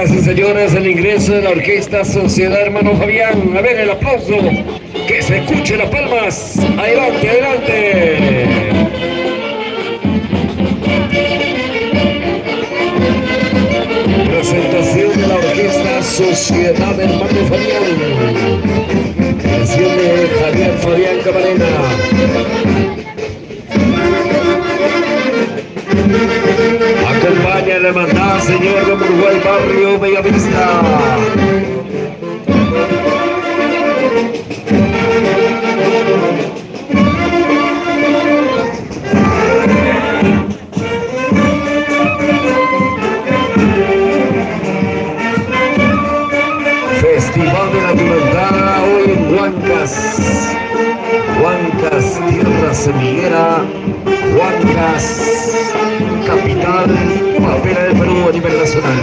Señoras y señores, el ingreso de la orquesta Sociedad Hermano Fabián. A ver el aplauso, que se escuche las palmas. Adelante, adelante. Presentación de la orquesta Sociedad Hermano Fabián. Canción de Javier Fabián Camarena. Acompaña la hermandad Señor de Uruguay, barrio Bellavista. Festival de la Libertad hoy en Huancas. Huancas, tierra semillera. Huancas, capital papera del Perú a nivel nacional.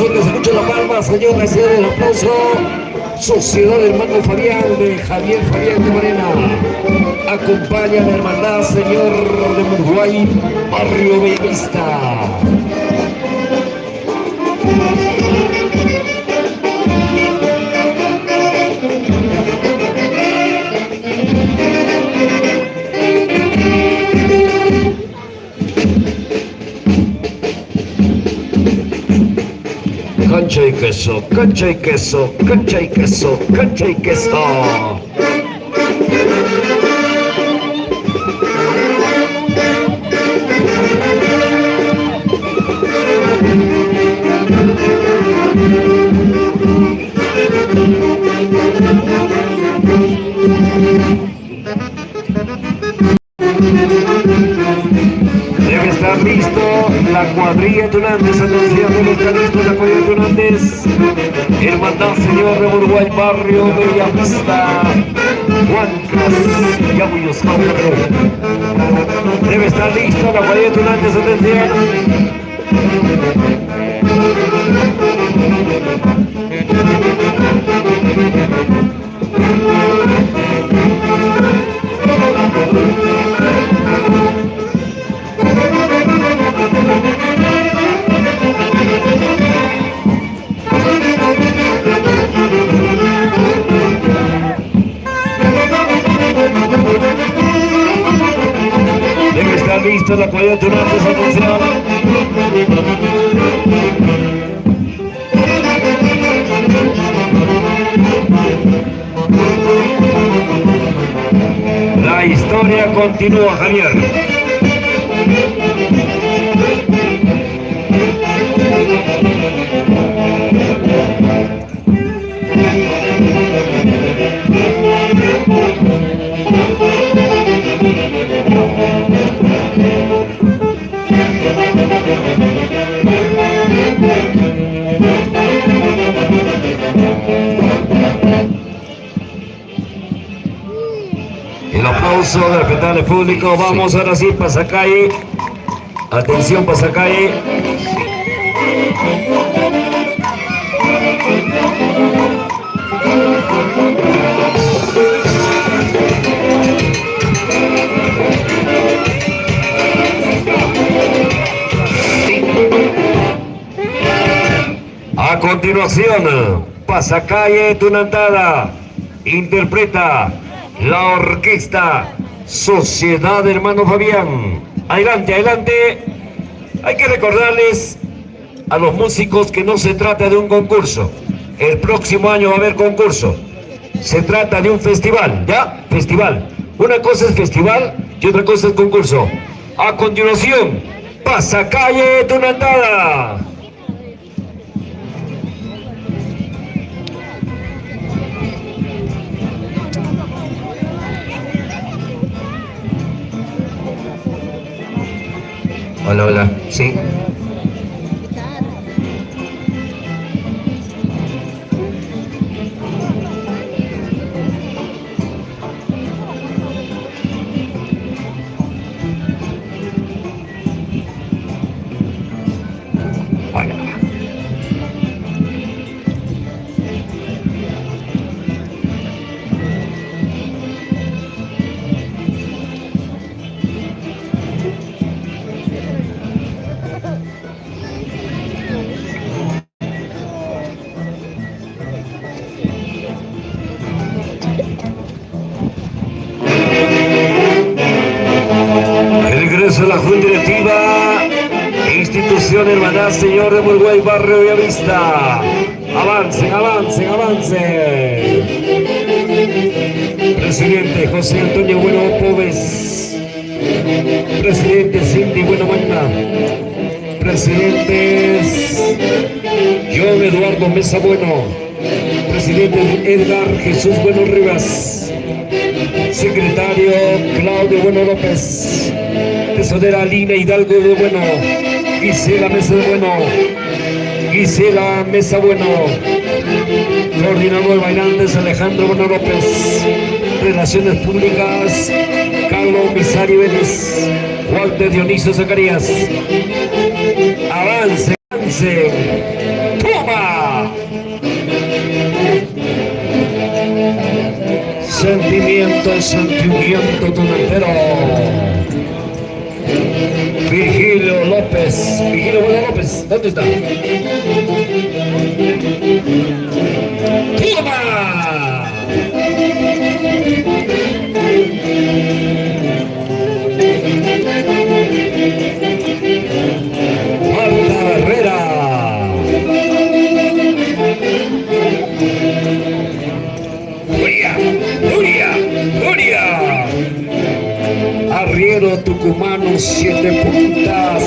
Que se escuche la palma, señoras y señores, el aplauso. Sociedad Hermano Fabián de Javier Fabián Camarena. Acompaña a la hermandad Señor de Uruguay, barrio Bellavista. Cancha y queso, cancha y queso, cancha y queso, cancha y queso. Debe estar listo la cuadrilla Tunantes, atención, debe estar listo la cuadrilla Tunantes. Hermandad Señor de Uruguay, barrio Bellavista, Huancas, Yauyos, debe estar listo la cuadrilla Tunantes, atención. Debe estar listo la cuadrilla Tunantes, atención. La historia continúa, Javier. El aplauso del respetable público. Vamos ahora sí, pasacalle. Atención, pasacalle. A continuación, pasacalle Tunantada interpreta la orquesta Sociedad Hermano Fabián. Adelante, adelante. Hay que recordarles a los músicos que no se trata de un concurso. El próximo año va a haber concurso. Se trata de un festival, ¿ya? Festival. Una cosa es festival y otra cosa es concurso. A continuación, pasacalle Tunantada. Hola, hola, sí. paga. La Junta Directiva, Institución Hermandad Señor de Uruguay, Barrio Bellavista. Avancen, avancen, avancen. Presidente José Antonio Bueno Pobes. Presidente Cindy Bueno Magna. Presidentes John Eduardo Mesa Bueno. Presidente Edgar Jesús Bueno Rivas. Secretario Claudio Bueno López. Tesorera Lina Hidalgo de Bueno. Gisela Mesa de Bueno. Gisela Mesa Bueno. Coordinador bailantes Alejandro Bueno López. Relaciones Públicas Carlos Misari Vélez. Walter Dionisio Zacarías. Avance, avance. ¡Toma! Sentimiento, sentimiento tonantero. Virgilio López. Virgilio Bueno López, ¿dónde está? ¡Toma! Marta Herrera. Furia, furia, furia. Arriero Tucumano, 7 puntas.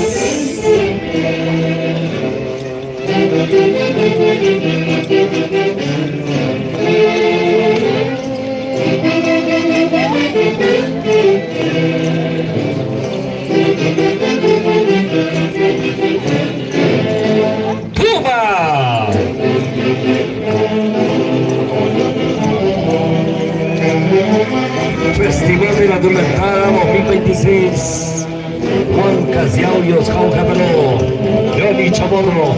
¡Toma! Festival de la Dulentada 2026. Juan Casiauyos, Jauja Peló, Leoni Chamorro.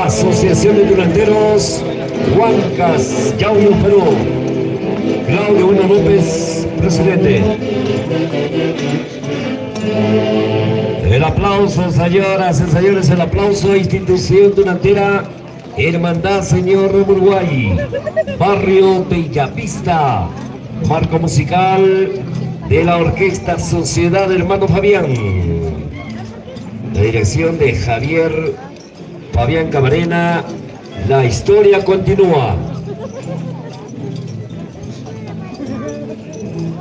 Asociación de Duranderos, Huancas, Yauyos, Perú. Claudio Bueno López, presidente. El aplauso, señoras y señores, el aplauso. Institución Durantera, Hermandad Señor de Uruguay, Barrio Bellavista. Marco musical de la Orquesta Sociedad Hermano Fabián. La dirección de Javier Fabián Camarena. La historia continúa.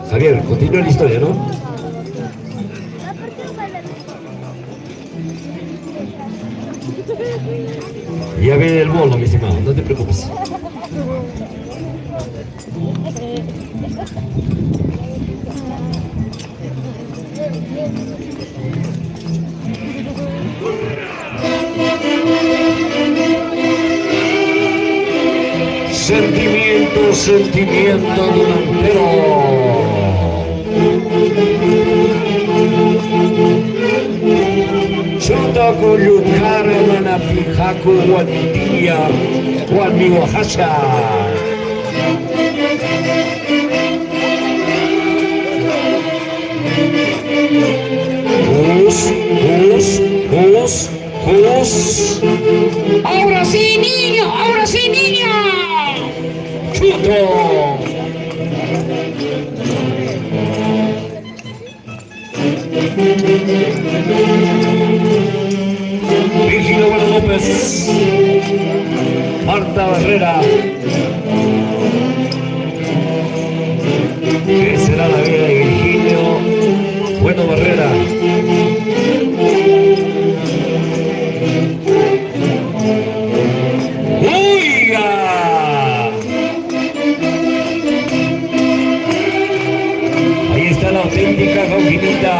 Javier, continúa la historia, ¿no? Ya viene el bolo, mi estimado, no te preocupes. Sentimiento, sentimiento durantero. Chuta Coyucara Manapijaco Guanitilla Guanmi Oaxaca. Jus. Ahora sí, niño, ahora sí, niño. Chuto. Virgilio Bueno López, Marta Herrera. ¿Qué será la vida de Virgilio Bueno Barrera? ¡Uiga! Ahí está la auténtica Cauquinita.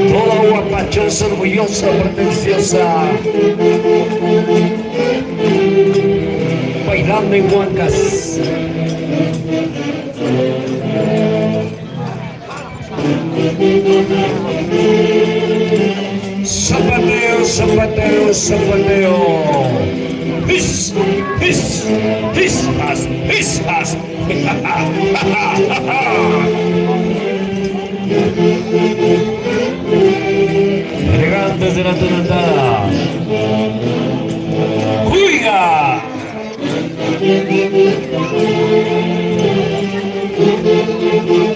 Toda guapachosa, orgullosa, pretenciosa. bailando en Huancas. Zapateo, zapateo, zapateo. His, his, his, has, his, has. Elegantes de la tonaltada. ¡Juiga!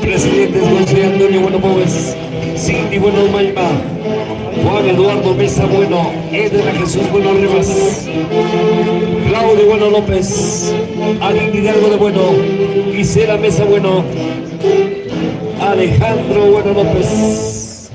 Presidentes José Antonio Bueno Pobes, Cindy Bueno Maima, Juan Eduardo Mesa Bueno, Edna Jesús Bueno Rivas, Claudio Bueno López, Aline Hidalgo de Bueno, Gisela Mesa Bueno, Alejandro Bueno López.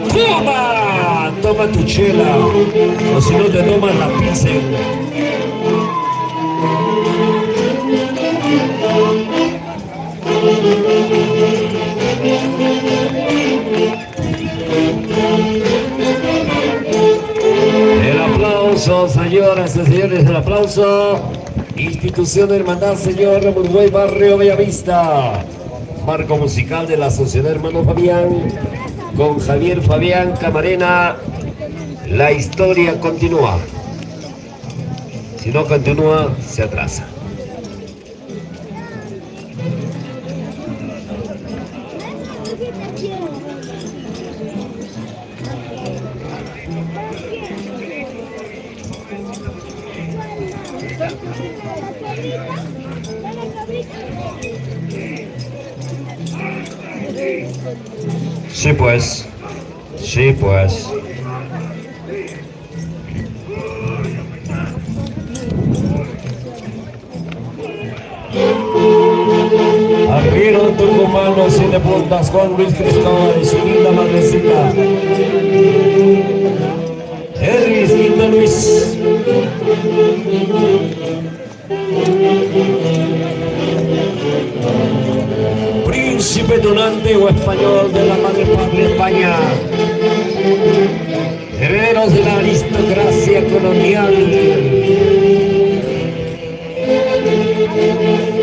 ¡Toma! Toma tu chela, o si no te tomas la pizza. El aplauso, señoras y señores, el aplauso. Institución de Hermandad Señor Uruguay Barrio Bellavista. Marco musical de la Sociedad Hermano Fabián. Con Javier Fabián Camarena. La historia continúa. Si no continúa, se atrasa. Sí pues, sí pues. Arriero tucumano, 7 puntas, Juan Luis Cristóbal y su linda madrecita. Herris Linda Luis. Príncipe donante o español de la madre patria España. Herederos de la aristocracia colonial.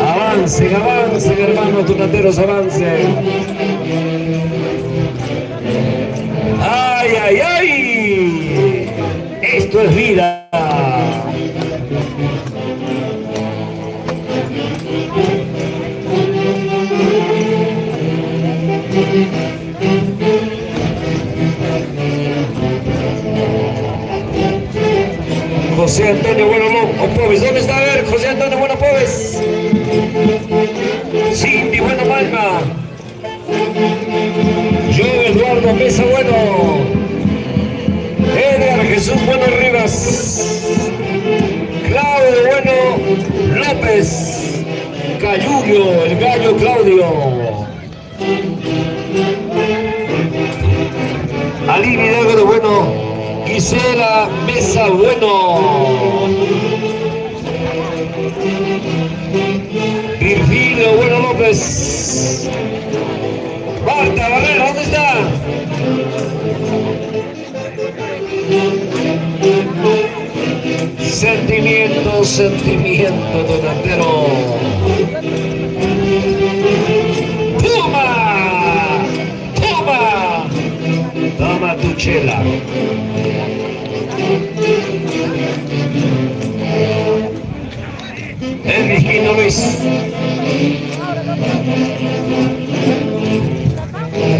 Avancen, avancen, hermanos donateros, avancen. ¡Ay, ay, ay! Esto es vida. José Antonio Bueno Pobes, ¿dónde está? A ver, José Antonio Bueno Pobes. Cindy Bueno Malma. Yo Eduardo Mesa Bueno. Edgar Jesús Bueno Rivas. Claudio Bueno López. Cayullo, el gallo Claudio. Aline Hidalgo de Bueno. Gisela Mesa Bueno. Virgilio Bueno López. Marta Barrera, ¿dónde está? Sentimiento, sentimiento, donatero. ¡Toma! ¡Toma! Toma tu chela. El Virgilio Luis.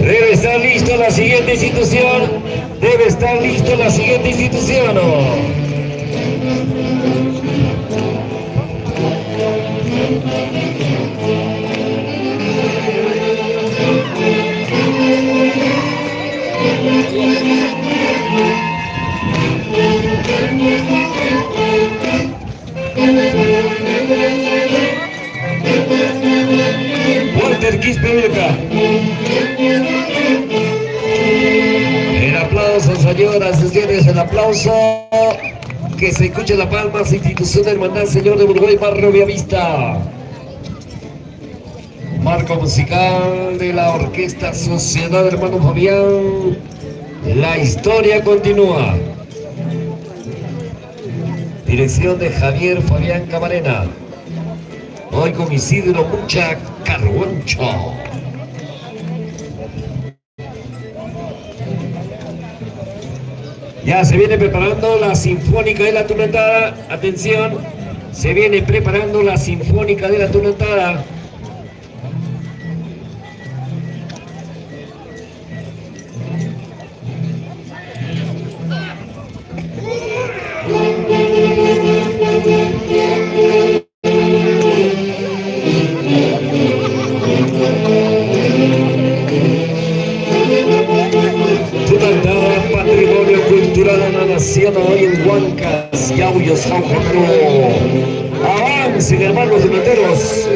Debe estar listo la siguiente institución. Debe estar listo la siguiente institución. Walter Quispe Vilca. El aplauso, señoras y señores, el aplauso Que se escuche la palma, institución de Hermandad Señor de Uruguay, Barrio Bellavista. Marco musical de la Orquesta Sociedad Hermano Fabián. La historia continúa. Dirección de Javier Fabián Camarena. Hoy con Isidro Mucha Carhuancho. Ya se viene preparando la Sinfónica de la Tunantada. Atención, se viene preparando la Sinfónica de la Tunantada. Tunantada, patrimonio cultural de la nación, hoy en Huancas, Yauyos, San Juan, Perú. Avancen, hermanos tunanteros.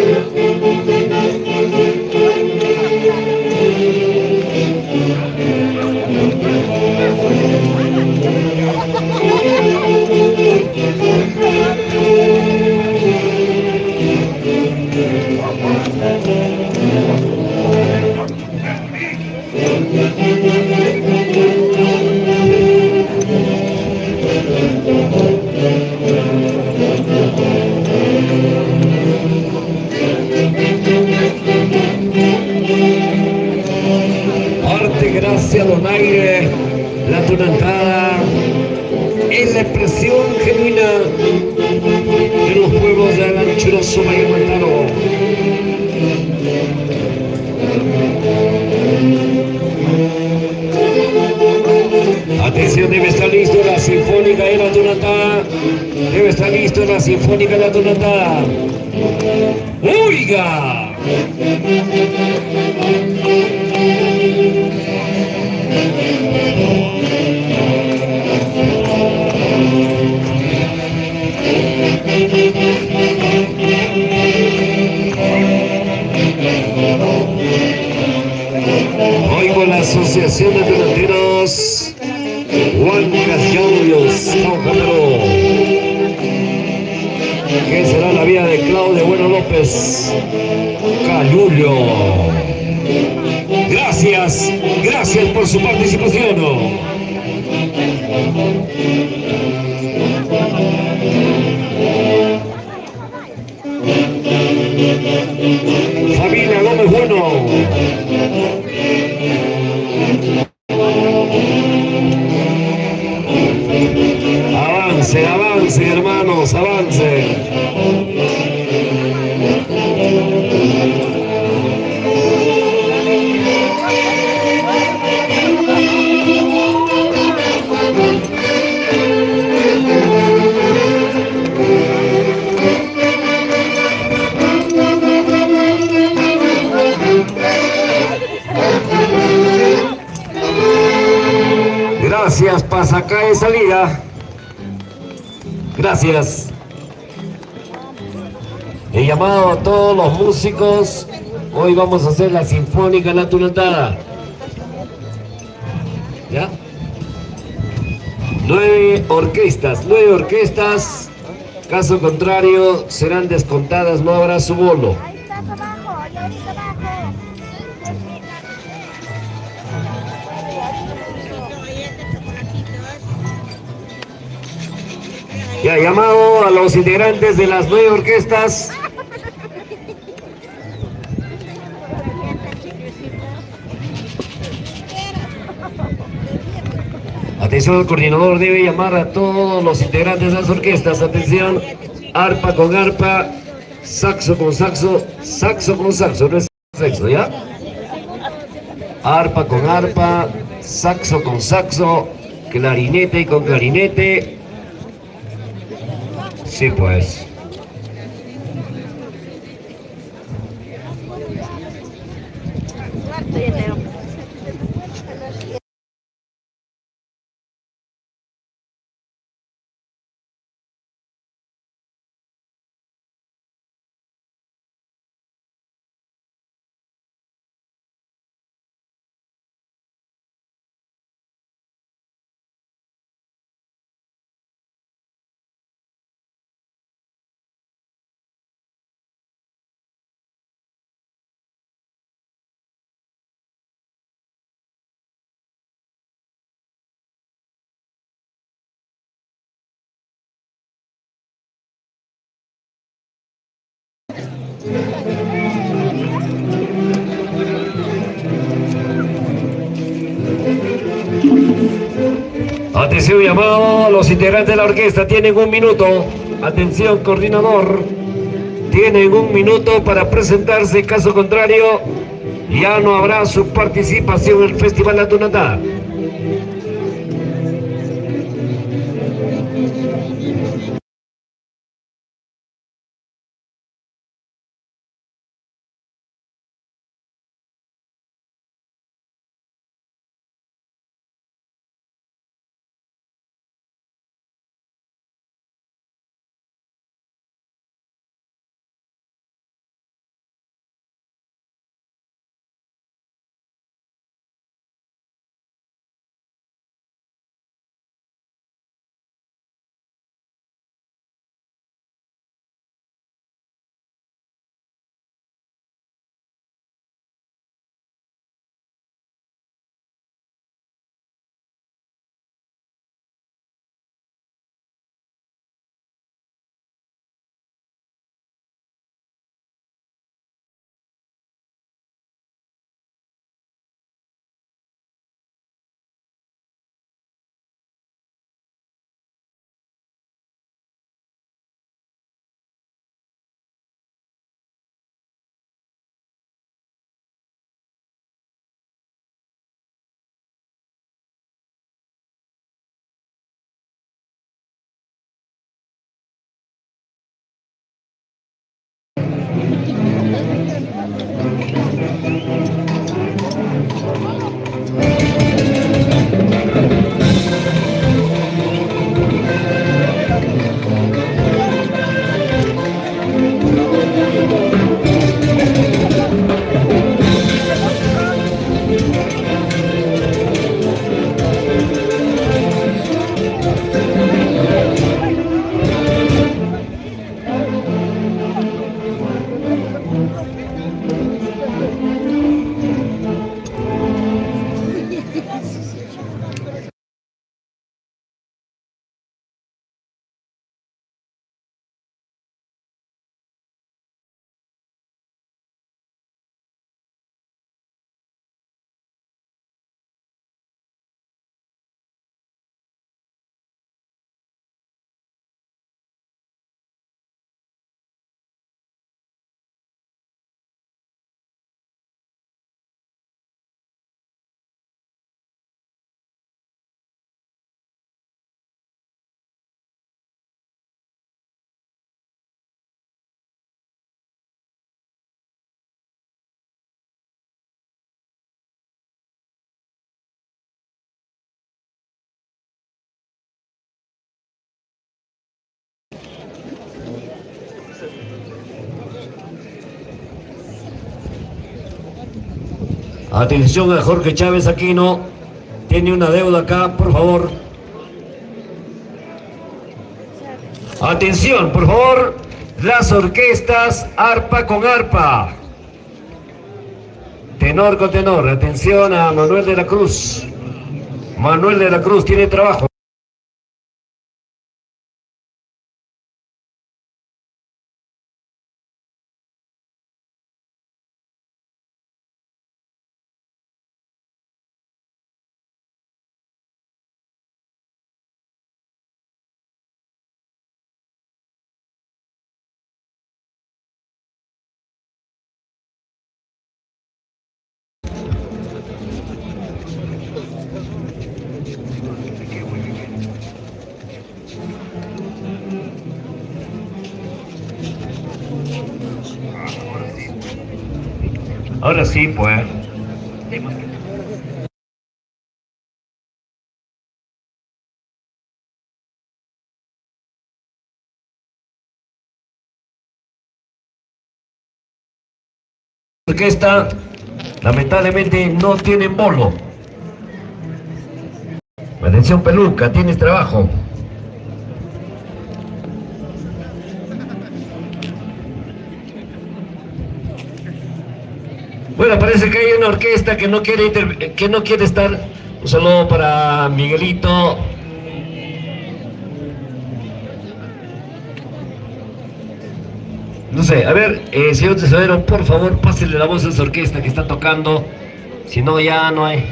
Arte, gracia, donaire, la tunantada es la expresión genuina de los pueblos del anchuroso Valle Mantaro. Atención, debe estar listo la Sinfónica de la Tunantada. Debe estar listo la Sinfónica de la Tunantada. ¡Oiga! Hoy con la Asociación de Tunanteros Huancas, Yauyos, San Juan, Perú. ¿Qué será la vida de Claudio Bueno López Calulio? Gracias, gracias por su participación. Familia Gómez Bueno. Avance, avance, hermanos, avance. Gracias, pasacalle salida. Gracias. He llamado a todos los músicos. Hoy vamos a hacer la Sinfónica La Tunantada. ¿Ya? 9 orquestas. Caso contrario, serán descontadas, no habrá su bono. Ahí está abajo, ahí ahorita abajo. Ya, llamado a los integrantes de las 9 orquestas. Atención, el coordinador debe llamar a todos los integrantes de las orquestas. Atención, arpa con arpa, saxo con saxo, saxo con saxo, no es saxo, ¿ya? Arpa con arpa, saxo con saxo, clarinete con clarinete. Sí, pues. Atención, llamado, los integrantes de la orquesta tienen 1 minuto. Atención, coordinador. Tienen 1 minuto para presentarse, caso contrario, ya no habrá su participación en el Festival La Tunantá. Atención a Jorge Chávez Aquino. Tiene una deuda acá, por favor. Atención, por favor. Las orquestas, arpa con arpa. Tenor con tenor. Atención a Manuel de la Cruz. Manuel de la Cruz tiene trabajo. Ahora sí, pues. Orquesta, lamentablemente no tienen bolo. Atención, Peluca, tienes trabajo. Bueno, parece que hay una orquesta que no quiere estar. Un saludo para Miguelito. No sé, a ver, señor tesorero, por favor, pásele la voz a esa orquesta que está tocando. Si no, ya no hay.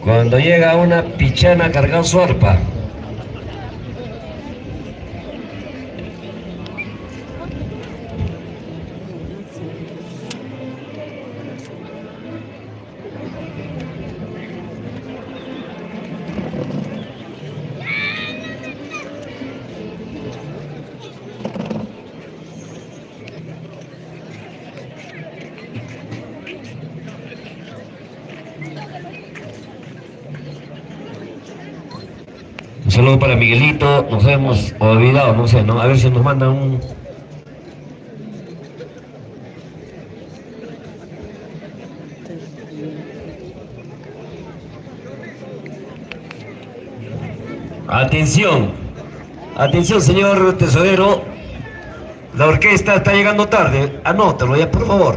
Cuando llega una pichana cargando su arpa. Un saludo para Miguelito, nos hemos olvidado, no sé, ¿no? A ver si nos mandan un... Atención, atención señor tesorero, la orquesta está llegando tarde, anótalo ya por favor.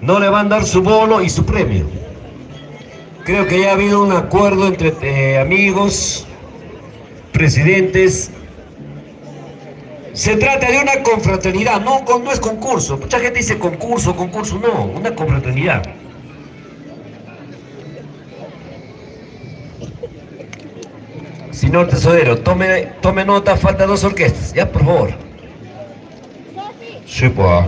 No le van a dar su bono y su premio. Creo que ya ha habido un acuerdo entre amigos, presidentes. Se trata de una confraternidad, no es concurso. Mucha gente dice concurso, no, una confraternidad. Señor tesorero, tome nota, faltan 2 orquestas, ya por favor. Sí, pues.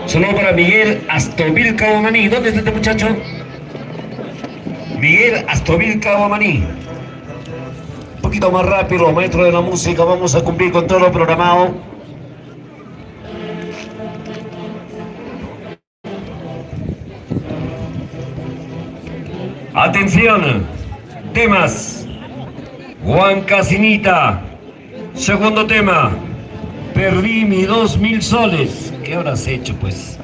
Solo para Miguel Astovil Cabomaní. ¿Dónde está este muchacho? Miguel Astovil Cabomaní. Un poquito más rápido, maestro de la música. Vamos a cumplir con todo lo programado. Atención. Temas. Juan Casinita. Segundo tema. Perdí mis 2.000 soles. ¿Qué habrás hecho, pues?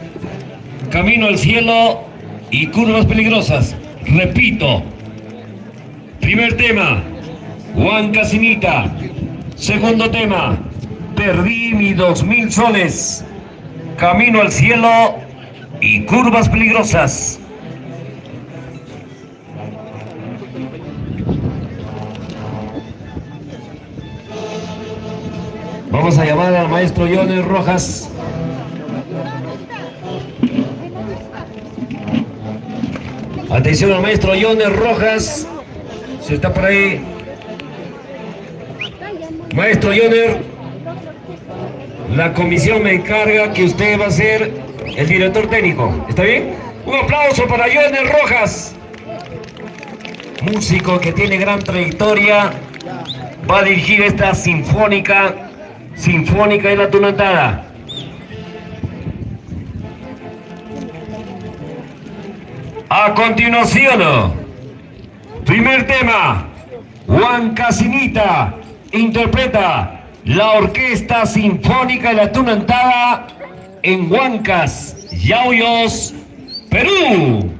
Camino al cielo y curvas peligrosas. Repito. Primer tema, Juan Casinita. Segundo tema, perdí mis 2.000 soles. Camino al cielo y curvas peligrosas. Vamos a llamar al maestro Johnny Rojas. Atención al maestro Johnny Rojas. Si está por ahí. Maestro Johnny, la comisión me encarga que usted va a ser el director técnico. ¿Está bien? Un aplauso para Johnny Rojas. Músico que tiene gran trayectoria. Va a dirigir esta sinfónica de la Tunantada. A continuación, primer tema, Juan Casinita interpreta la Orquesta Sinfónica de la Tunantada en Huancas, Yauyos, Perú.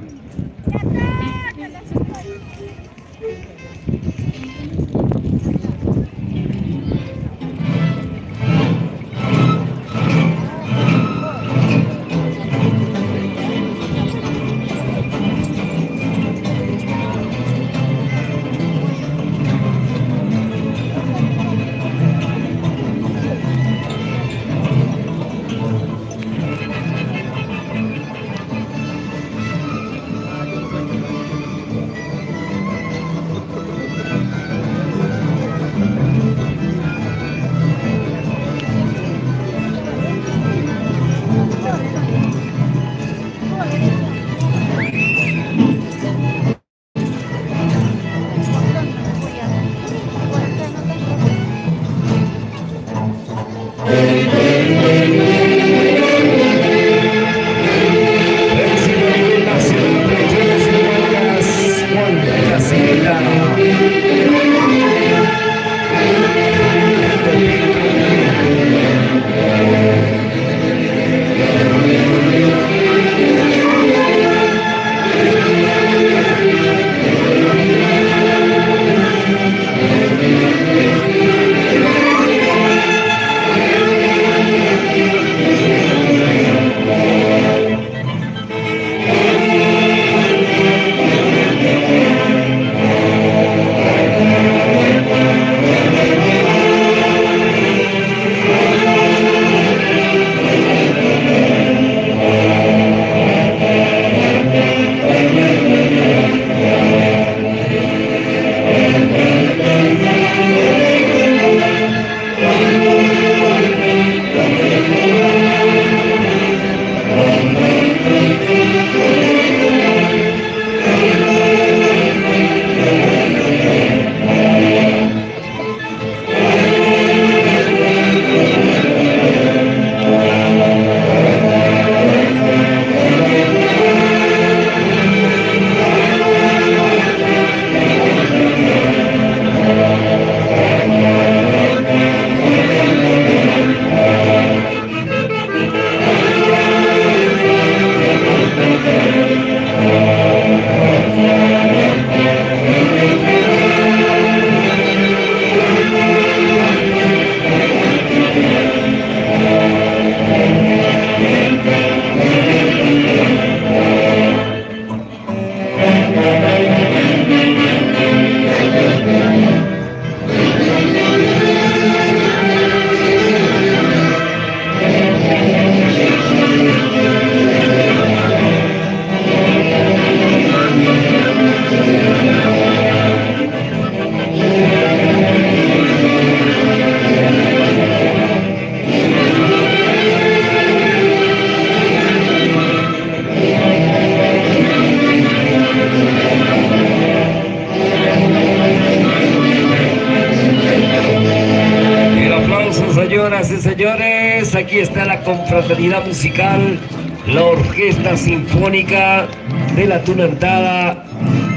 señores, aquí está la confraternidad musical, la Orquesta Sinfónica de la Tunantada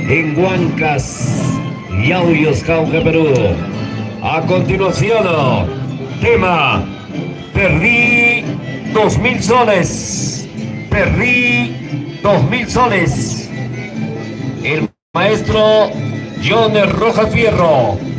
en Huancas, Yauyos, Jauja, Perú. A continuación, tema, perdí 2.000 soles, perdí 2.000 soles. El maestro Jones Rojas Fierro.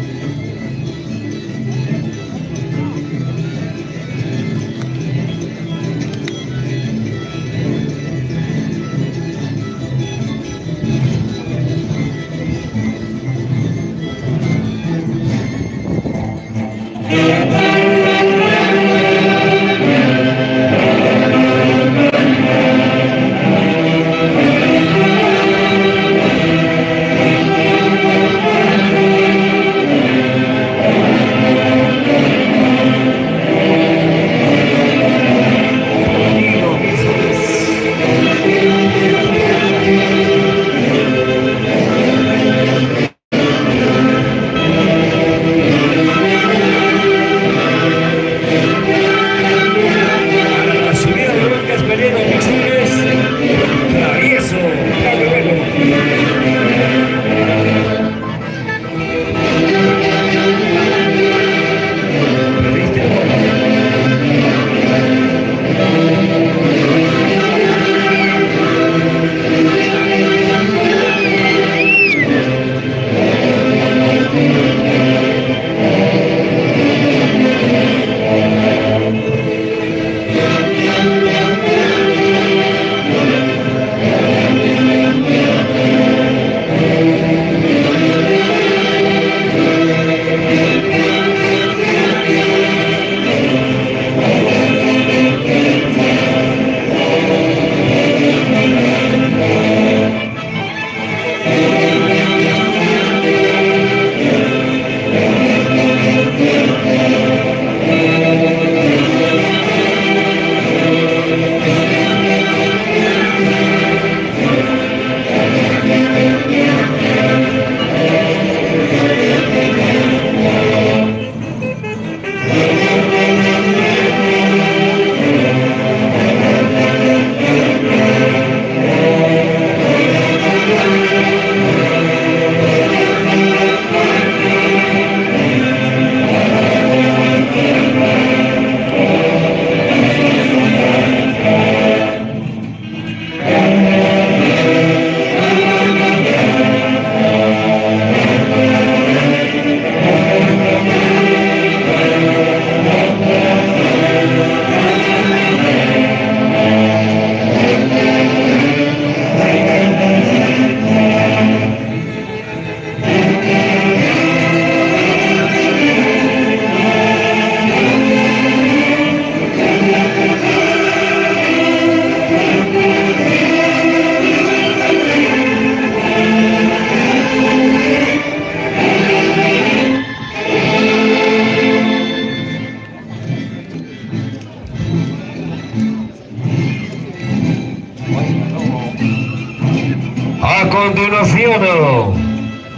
A continuación,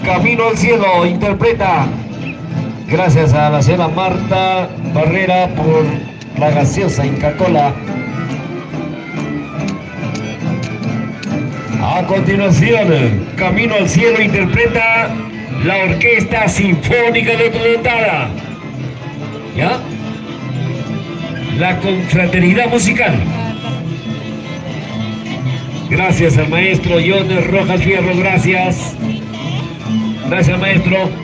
Camino al Cielo interpreta, gracias a la señora Marta Barrera por la gaseosa Inca Kola. A continuación, Camino al Cielo interpreta la Orquesta Sinfónica de Tunantada. ¿Ya? La confraternidad musical. Gracias al maestro Jones Rojas Fierro, gracias. Gracias, maestro.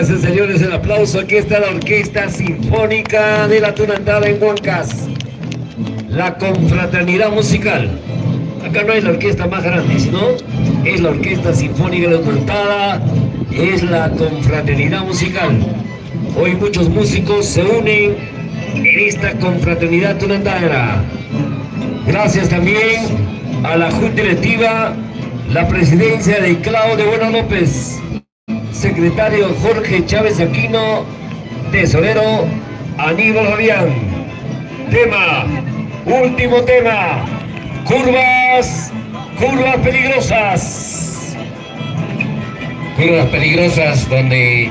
Señoras y señores, el aplauso. Aquí está la Orquesta Sinfónica de la Tunantala en Huancas. La confraternidad musical. Acá no hay la orquesta más grande, sino es la Orquesta Sinfónica de la Tunantala, es la confraternidad musical. Hoy muchos músicos se unen en esta confraternidad tunantala. Gracias también a la Junta Directiva, la presidencia de Claudio Bueno López, secretario Jorge Chávez Aquino, tesorero Aníbal Fabián. Tema, último tema, curvas peligrosas. Curvas peligrosas donde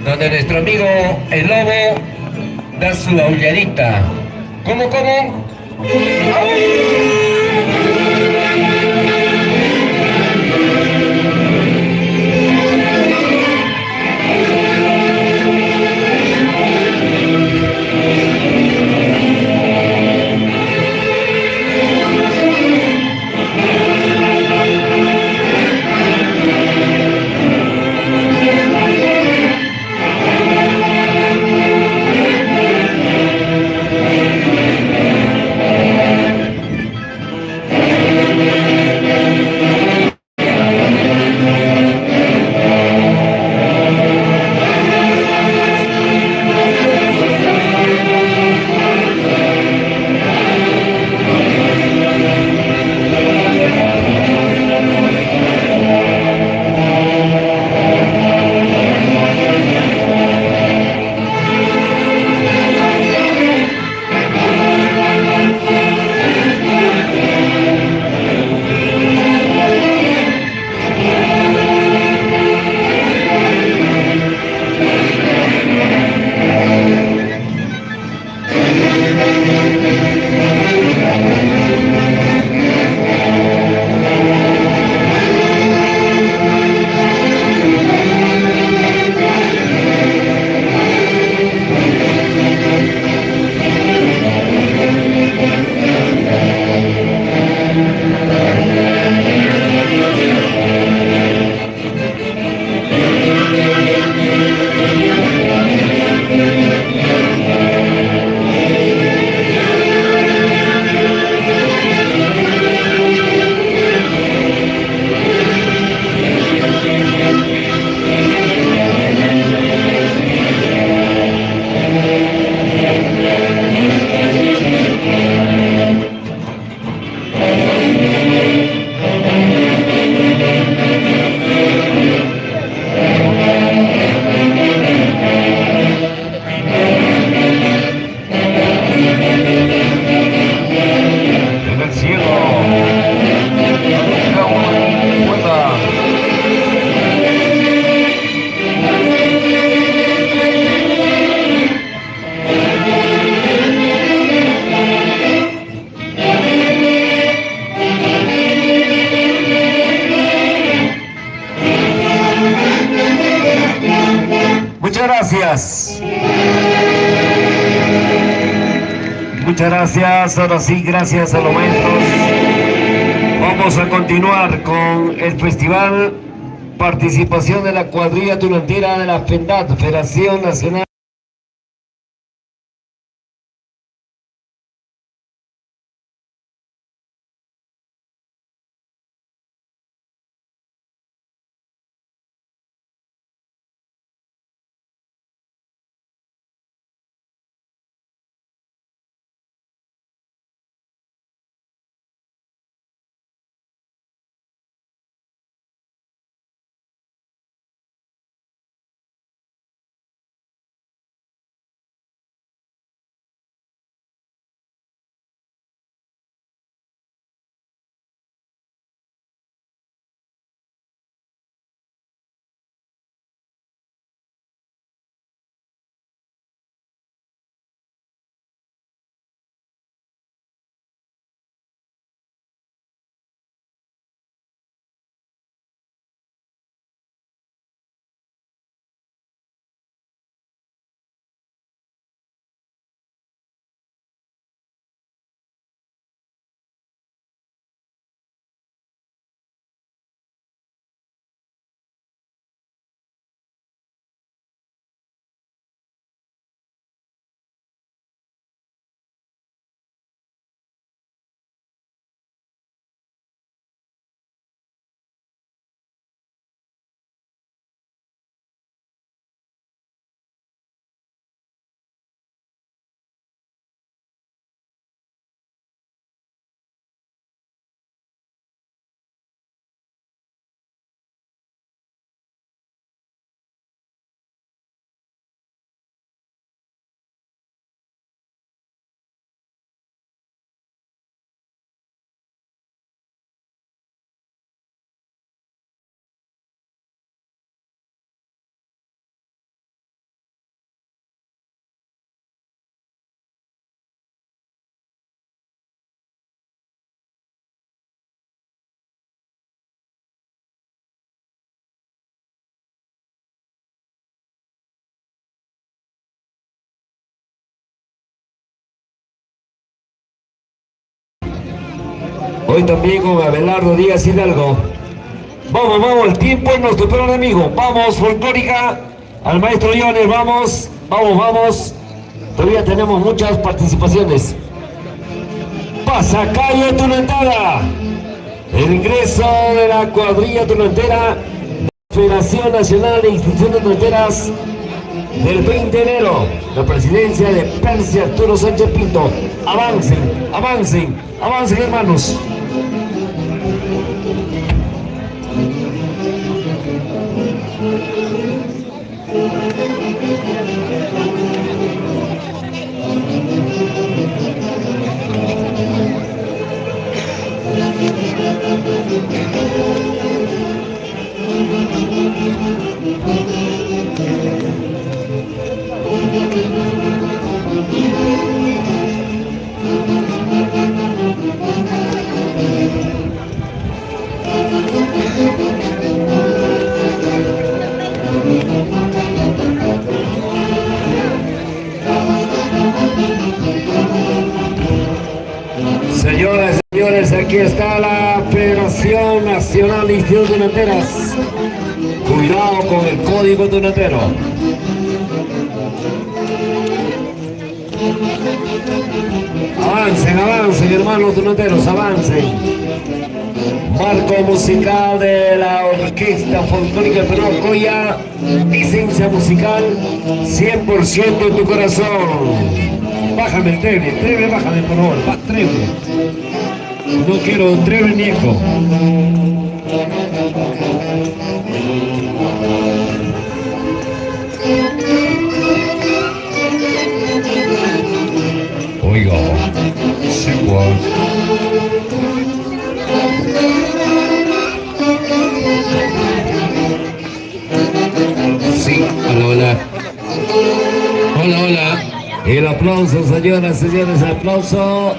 nuestro amigo el lobo da su aulladita. ¿Cómo? En el cielo, vuela. Muchas gracias. Muchas gracias. Ahora sí, gracias a los maestros. Vamos a continuar con el festival. Participación de la cuadrilla tunantera de la FENDAT, Federación Nacional. Hoy también con Abelardo Díaz Hidalgo. Vamos, vamos, el tiempo es nuestro peor enemigo. Vamos, folclórica, al maestro Jones, vamos, vamos, vamos. Todavía tenemos muchas participaciones. Pasacalle Tunantara. El ingreso de la cuadrilla tunantera, Federación Nacional de Instituciones Tunanteras, del 20 de enero, la presidencia de Percy Arturo Sánchez Pinto. Avancen, avancen, avancen, hermanos. Señoras y señores, aquí está la Federación Nacional de Instituciones Tunanteras. Cuidado con el código tunantero. Avancen, avancen, hermanos tunanteros, avancen. Marco musical de la Orquesta Folclórica del Perú, Coya. Esencia musical 100% en tu corazón. Bájame el treble, bájame por favor, treble. No quiero treble ni eco. Oiga, sí, igual. Sí, hola, hola. Hola, hola. El aplauso, señoras y señores, aplauso.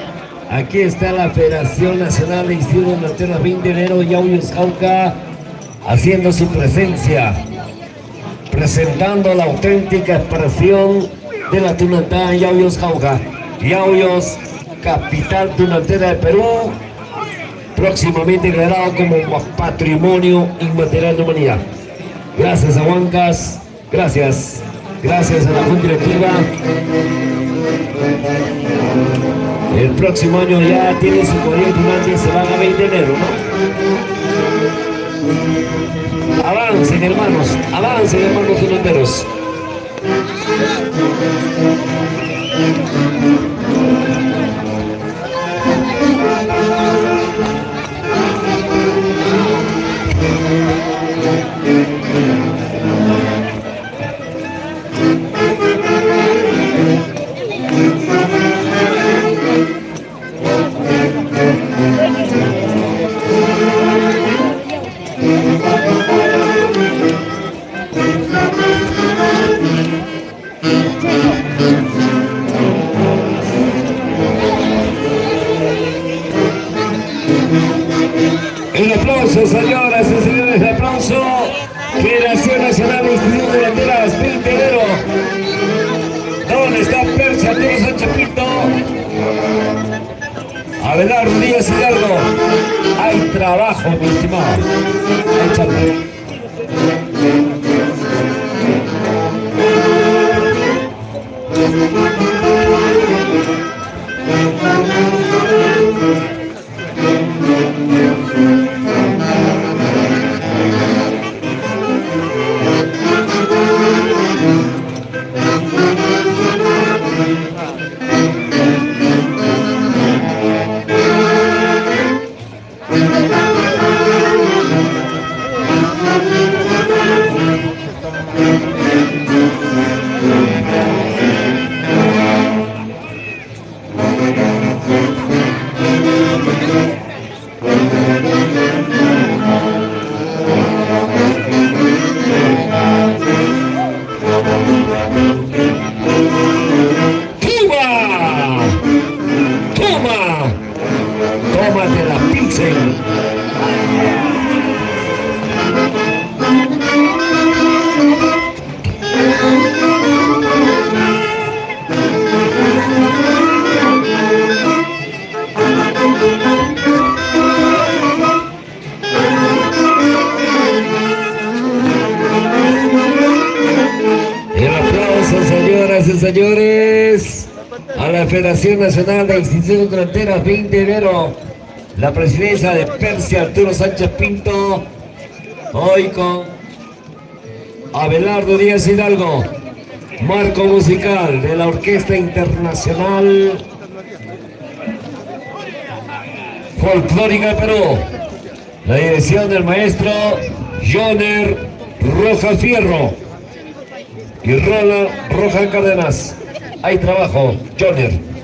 Aquí está la Federación Nacional de Institutos Tunanteros 20 de enero, Yauyos Cauca, haciendo su presencia, presentando la auténtica expresión de la tunantera en Yauyos Cauca. Yauyos, capital tunantera de Perú, próximamente declarado como Patrimonio Inmaterial de la Humanidad. Gracias a Huancas, gracias. Gracias a la Junta Directiva. El próximo año ya tiene su cuadrilla tunante y se van a 20 de enero, ¿no? Avancen, hermanos tunanteros. El aplauso, señoras y señores, el aplauso. Federación Nacional de Instituciones Tunanteras, 20 de enero. ¿Dónde está Percy Arturo Sánchez Pinto? Abelardo Díaz Hidalgo. Hay trabajo, mi estimado. Échale. señores, a la Federación Nacional de Instituciones Fronteras 20 de enero, la presidencia de Persia Arturo Sánchez Pinto, hoy con Abelardo Díaz Hidalgo, marco musical de la Orquesta Internacional Folclórica de Perú, la dirección del maestro Joner Roja Fierro y Rola Roja Cárdenas. Hay trabajo, Joner.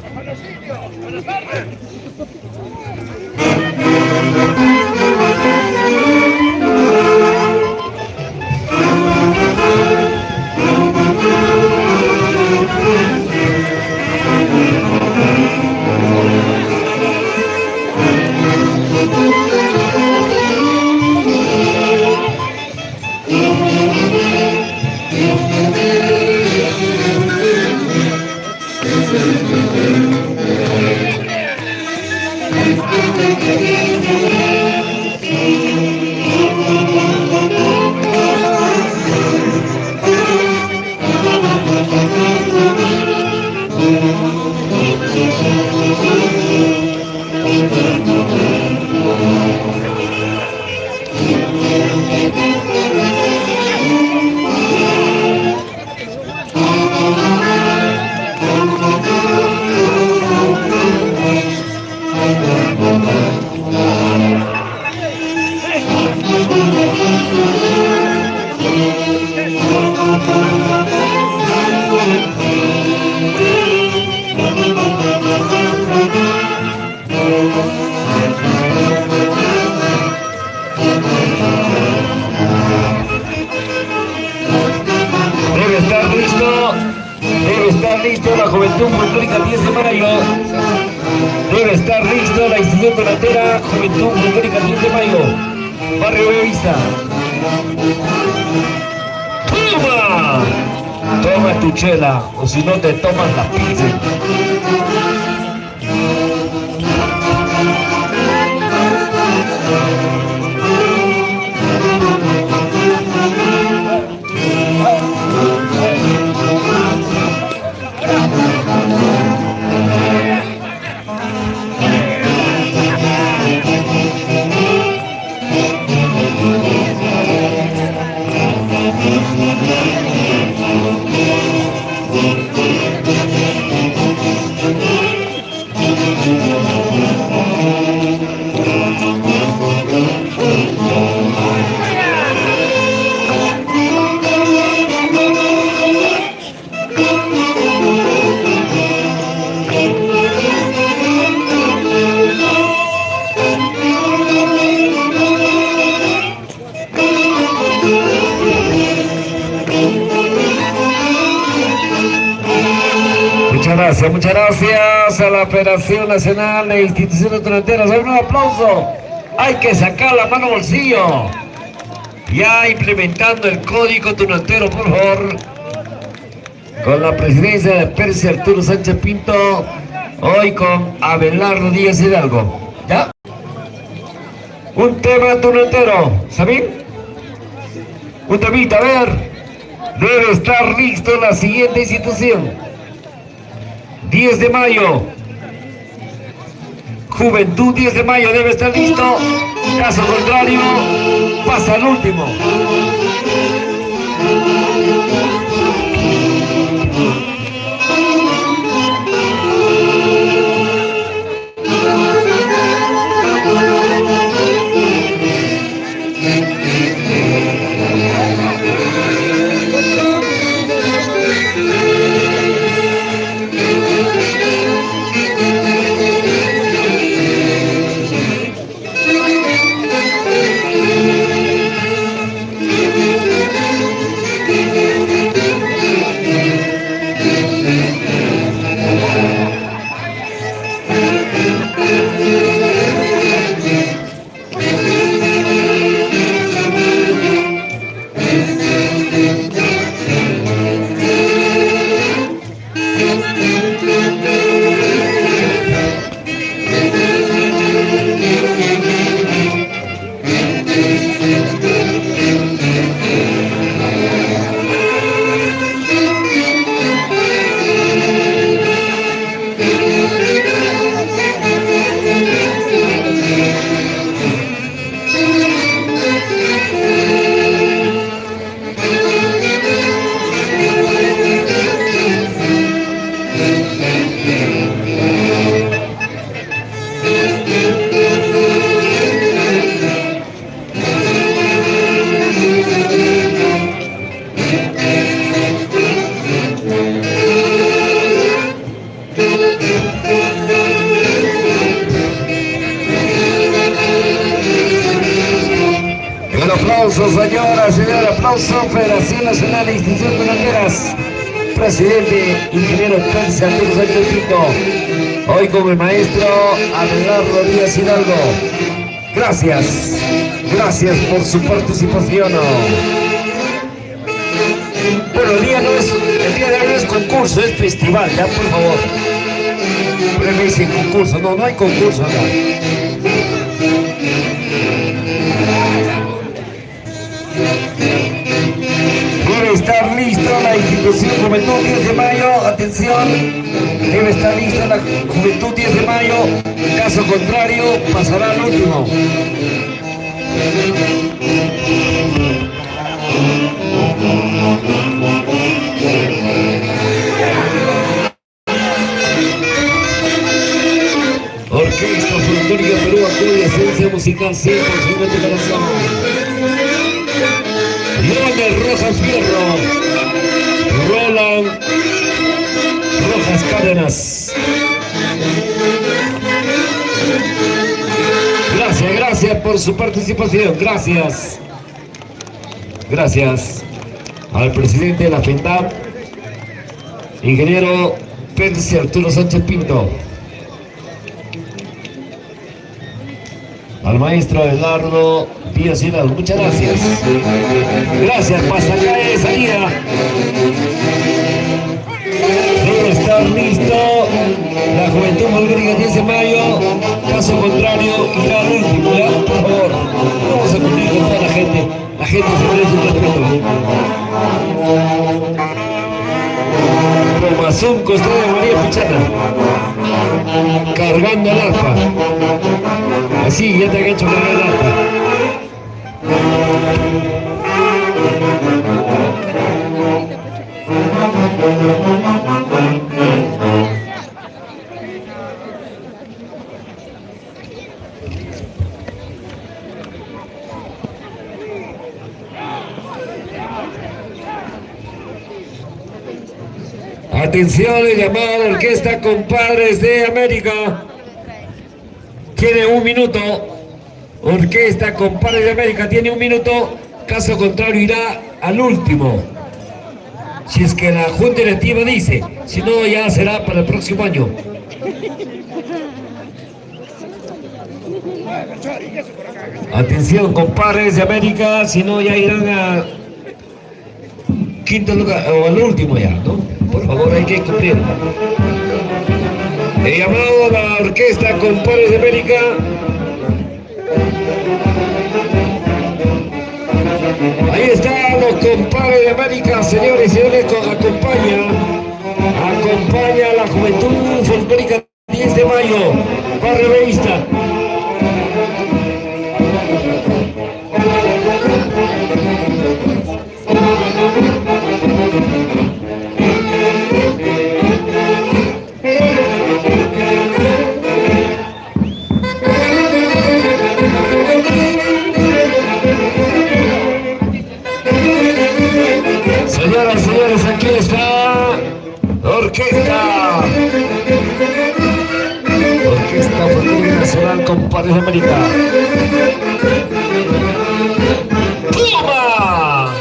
Debe estar listo la Juventud Folclórica 10 de mayo. Debe estar listo la institución delantera Juventud Folclórica 10 de mayo. Barrio Bellavista. ¡Toma! Toma tu chela, o si no te tomas la pizza. Muchas gracias a la Federación Nacional de Instituciones Fronteras. Un aplauso. Hay que sacar la mano bolsillo. Ya implementando el código tunantero, por favor. Con la presidencia de Persia Arturo Sánchez Pinto. Hoy con Abelardo Díaz Hidalgo. ¿Ya? Un tema tunantero. ¿Sabín? Un temita, a ver. Debe estar listo la siguiente institución. 10 de mayo, Juventud 10 de mayo debe estar listo, caso contrario, pasa al último. Señora, señor, aplauso. Federación Nacional de Institución de Banderas. Presidente, ingeniero Pérez Arturo Sánchez Pinto. Hoy con el maestro Abelardo Díaz Hidalgo. Gracias. Gracias por su participación. Bueno, el día de hoy no es concurso, es festival, ya por favor. Pero me dicen concurso, no hay concurso acá. Debe estar listo la institución Juventud 10 de Mayo, atención, debe estar lista la Juventud 10 de Mayo, caso contrario pasará al último. Orquesta Folclórica Perú acude, esencia musical 100% de corazón. Leonel Rojas Fierro, Roland Rojas Cárdenas. Gracias por su participación, gracias al presidente de la FENDAP, ingeniero Pérez Arturo Sánchez Pinto, al maestro Abelardo Díaz Hidalgo, muchas gracias. Gracias, pasacalle de salida. Debe estar listo la Juventud Folclórica 10 de Mayo, caso contrario irá al último, ya, por favor. Vamos a cumplir con toda la gente se merece un respeto. Tomazón Costello de María Pichana, cargando el arpa. Así, ya te han hecho cargar el arpa. Atención, el llamado a la orquesta Compadres de América. Tiene un minuto. Orquesta Compadres de América tiene un minuto. Caso contrario irá al último. Si es que la Junta Directiva dice, si no ya será para el próximo año. Atención, Compadres de América, si no ya irán a quinto lugar o al último ya, ¿no? Por favor, hay que cumplir. He llamado a la orquesta Compadres de América. Ahí están los Compadres de América, señores y señores, acompaña a la Juventud Folclórica 10 de Mayo, Barrio Bellavista. Señoras y señores, aquí está Orquesta Folclórica Nacional Compadres de América. ¡Toma!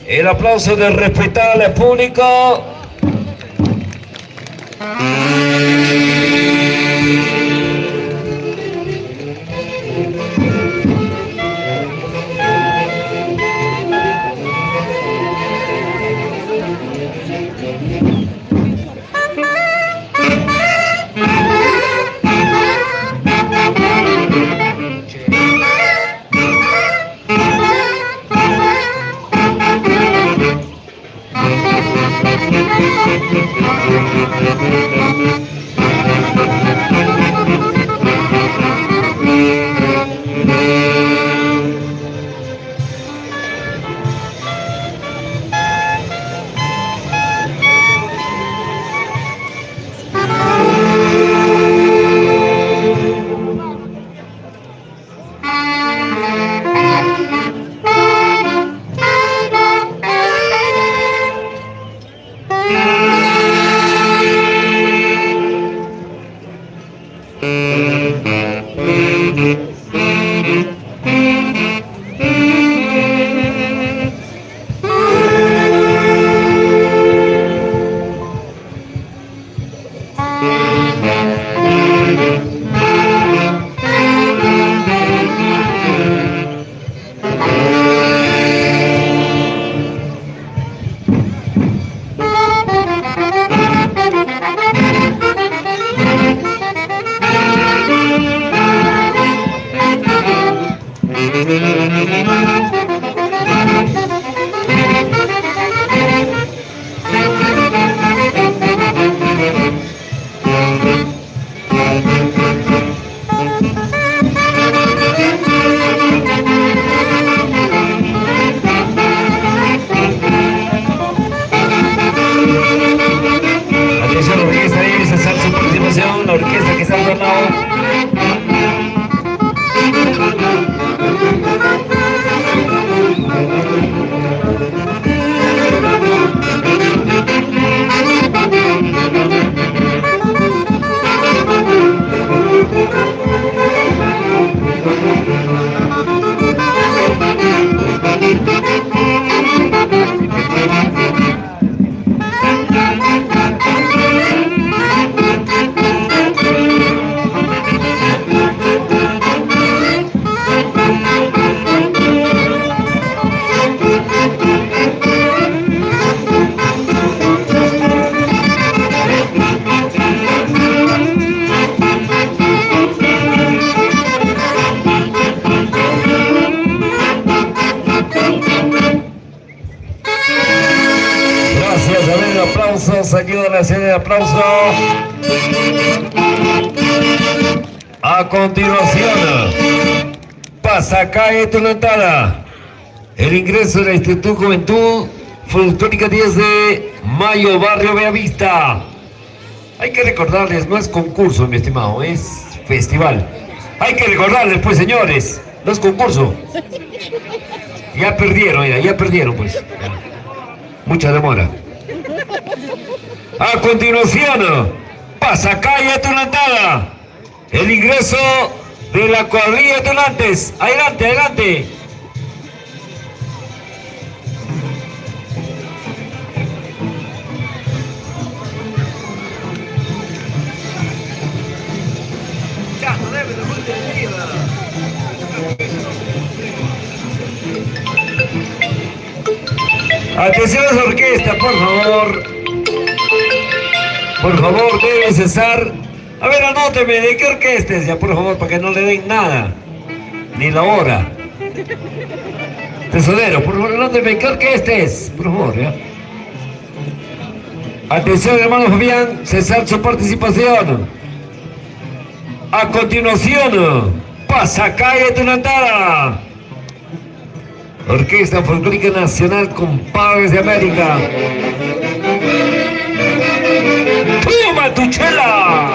El aplauso del respetable público. Atención, orquesta, ahí cesar su participación, la orquesta que está al lado. Gracias, a ver, aplausos, ayuda a la serie de aplauso. A continuación, Pasacalle Tunantala, el ingreso de la Instituto Juventud Folclórica 10 de Mayo, Barrio Bellavista. Hay que recordarles, no es concurso, mi estimado, es festival. Hay que recordarles, pues, señores, no es concurso. Ya perdieron, ya perdieron, pues. Mucha demora. A continuación, Pasacalle Tunantala, el ingreso de la cuadrilla de Tunantes. Adelante, adelante. Atención a la orquesta, por favor. Por favor, debe cesar. A ver, anóteme, ¿de qué orquesta es ya, por favor, para que no le den nada? Ni la hora. Tesorero, por favor, anóteme, ¿qué orquesta es? Por favor, ya. Atención, hermano Fabián, cesar su participación. A continuación, Pasacalle Tunantala, Orquesta Folclórica Nacional Compadres de América. ¡Toma tu chela!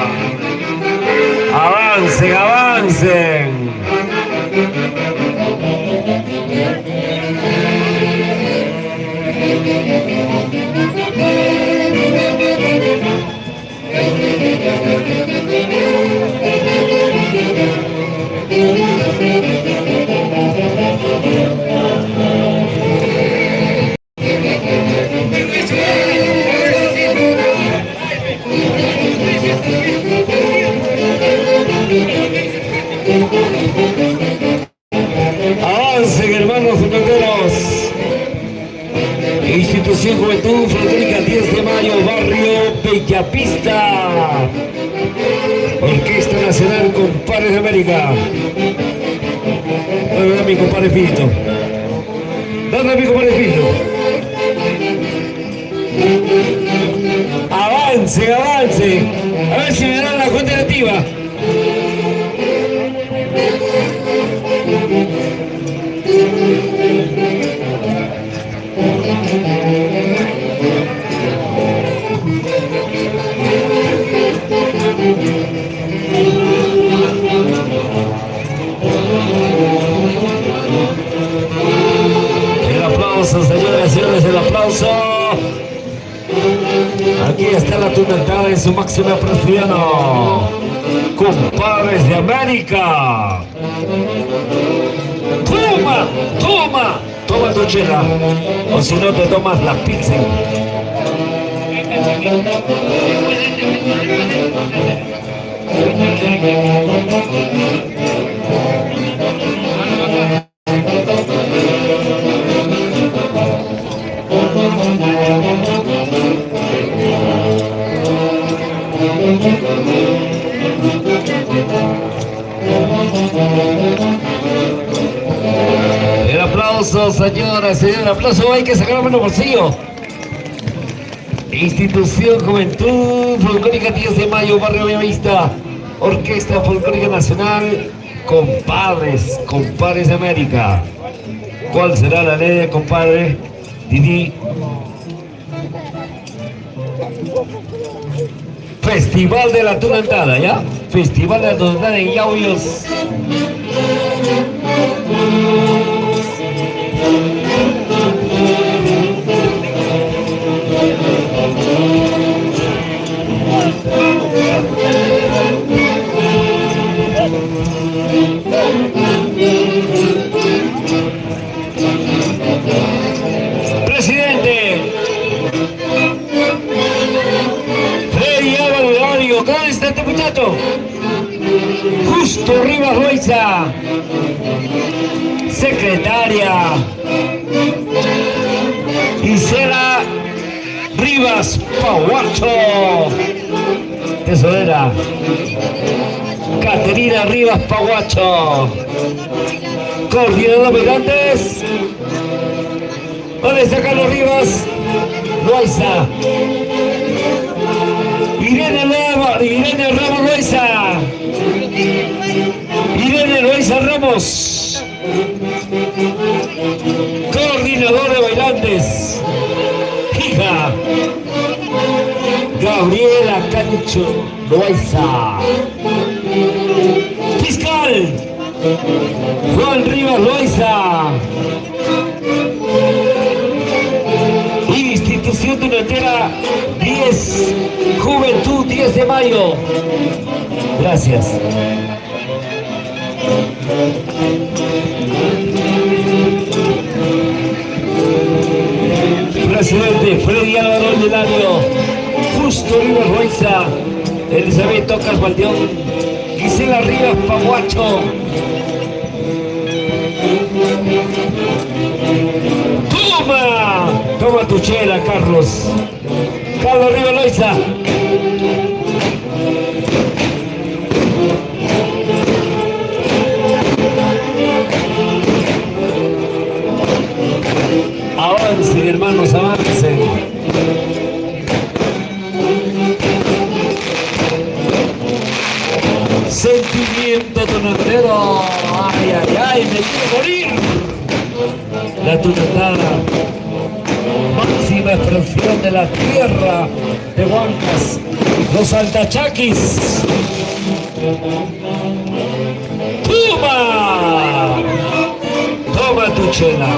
¡Avancen, avancen! Avancen, hermanos futboleros. Institución Juventud Folclórica 10 de Mayo, Barrio Bellavista. Orquesta Nacional Compadres de América. ¿Dónde mi compadre Pinto? ¿Dónde mi compadre Pinto? Avancen, avancen. A ver si me dan la cuenta directiva. El aplauso, señoras y señores, el aplauso. Aquí está la tunantada en su máxima expresión. Compadres de América. Toma, toma, toma tu chela, o si no te tomas la pizza. aplauso, señora, señor, aplauso, hay que sacar el bolsillo. Institución Juventud Folclórica 10 de Mayo, Barrio Bellavista, Orquesta Folclórica Nacional, compadres, compadres de América. ¿Cuál será la ley, compadre? Didi. Festival de la Tunantada, ¿ya? Festival de la Tunantada en Yauyos. Presidente Freddy Álvaro, ¿dónde está este muchacho? Justo Rivas Loaiza, secretaria Isela Rivas Paguacho, tesorera Caterina Rivas Paguacho, coordinador de migrantes. ¿Dónde está Carlos Rivas Loaiza? Irene Ramos Loaiza. Irene Loaiza Ramos, coordinador de bailantes. Hija Gabriela Cancho Loaiza. Fiscal Juan Rivas Loaiza. Institución Tunantera 10, Juventud 10 de Mayo. Gracias. Presidente Freddy Álvaro Hilario, Justo Rivas Loaiza, Elizabeth Tocas Valdeón, Gisela Rivas Paguacho. Toma tu chela, Carlos. Carlos Rivas Loaiza. Avancen, hermanos, avancen. Sentimiento tunantero. Ay, ay, ay, me quiero morir. La tunantada, máxima expresión de la tierra de Huancas, los altachaquis. ¡Toma! Toma tu chela.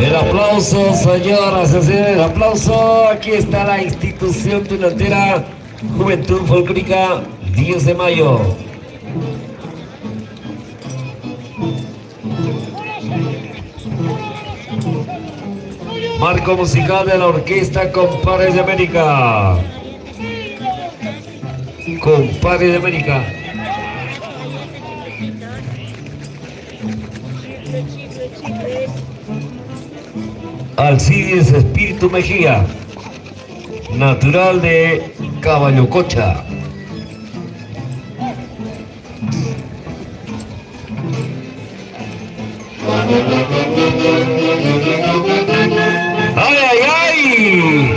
El aplauso, señoras y señores, el aplauso. Aquí está la Institución Tunantera Juventud Folclórica 10 de Mayo. Marco musical de la Orquesta Compadres de América. Compadres de América. Alcides Espíritu Mejía, natural de Caballococha. ¡Ay, ay, ay!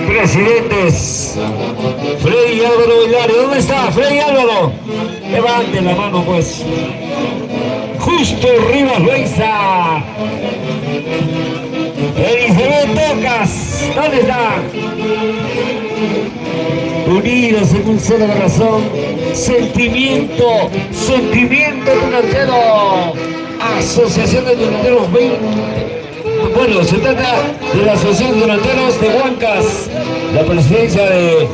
Presidentes Freddy Álvaro Hilario, ¿dónde está Freddy Álvaro? Levante la mano, pues. Justo Rivas Loaiza. Elizabeth Tocas, ¿dónde está? Unidos en un solo corazón, sentimiento tunantero, Asociación de Tunanteros 20. Bueno, se trata de la Asociación de Tunanteros de Huancas, la presidencia de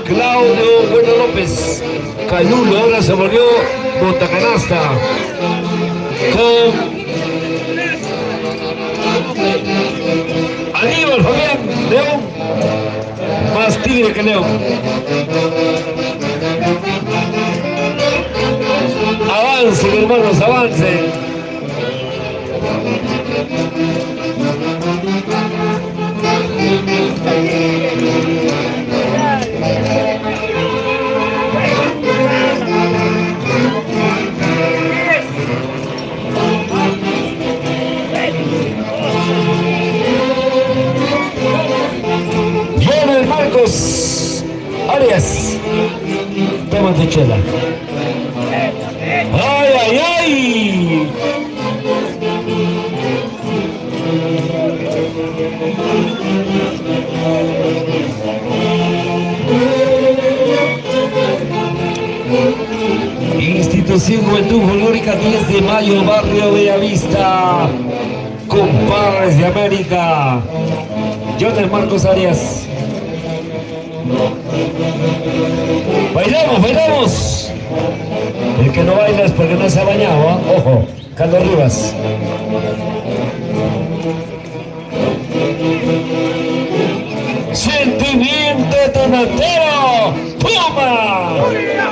Claudio Bueno López Calulo, ahora se volvió montacanasta, con Aníbal Fabián León, más tigre que León. Avancen, hermanos, avancen. institución Juventud Folclórica 10 de mayo, Barrio Bellavista, compadres de América. Jones Marcos Arias. Bailamos, bailamos. El que no baila es porque no se ha bañado, ¿eh? Ojo, Carlos Rivas. Sentimiento tonatero. ¡Toma!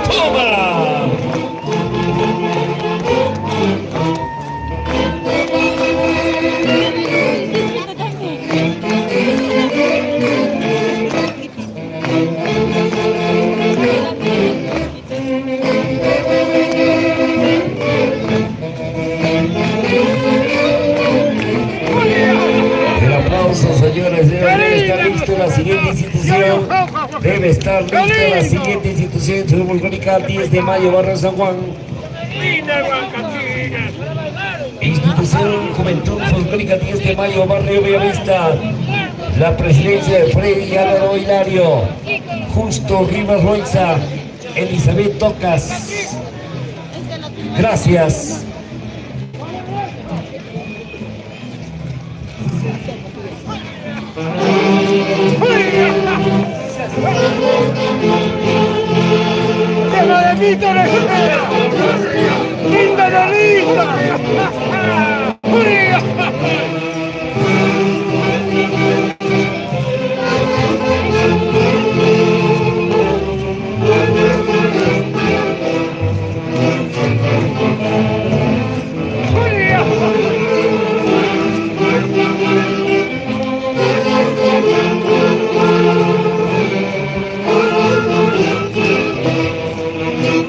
¡Toma! Señores, debe estar listo la siguiente institución. Debe estar lista la siguiente institución folclórica 10 de mayo, Barrio San Juan. Institución Juventud Folclórica 10 de mayo, Barrio Bellavista. La presidencia de Freddy Álvaro Hilario, Justo Rivas Loaiza, Elizabeth Tocas. Gracias. ¡Deja de mí, Torejera! ¡Linda de lista!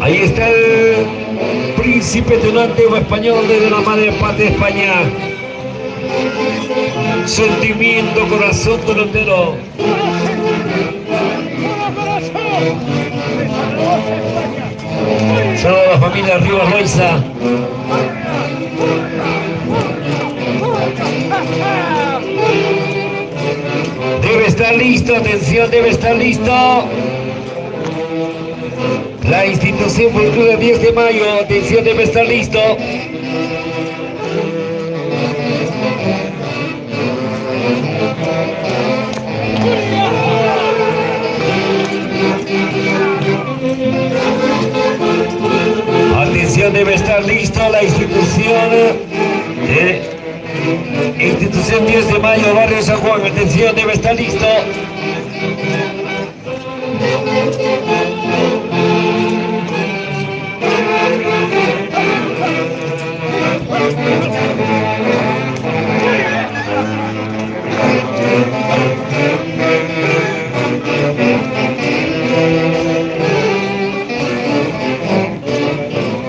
Ahí está el príncipe tunante o español desde la madre patria de España. Sentimiento, corazón tunantero. Saludos a la familia Rivas Loaiza. Debe estar listo, atención, debe estar listo. La institución folclórica 10 de mayo, atención, debe estar listo. Atención, debe estar listo la institución 10 de mayo, Barrio San Juan. Atención, debe estar listo.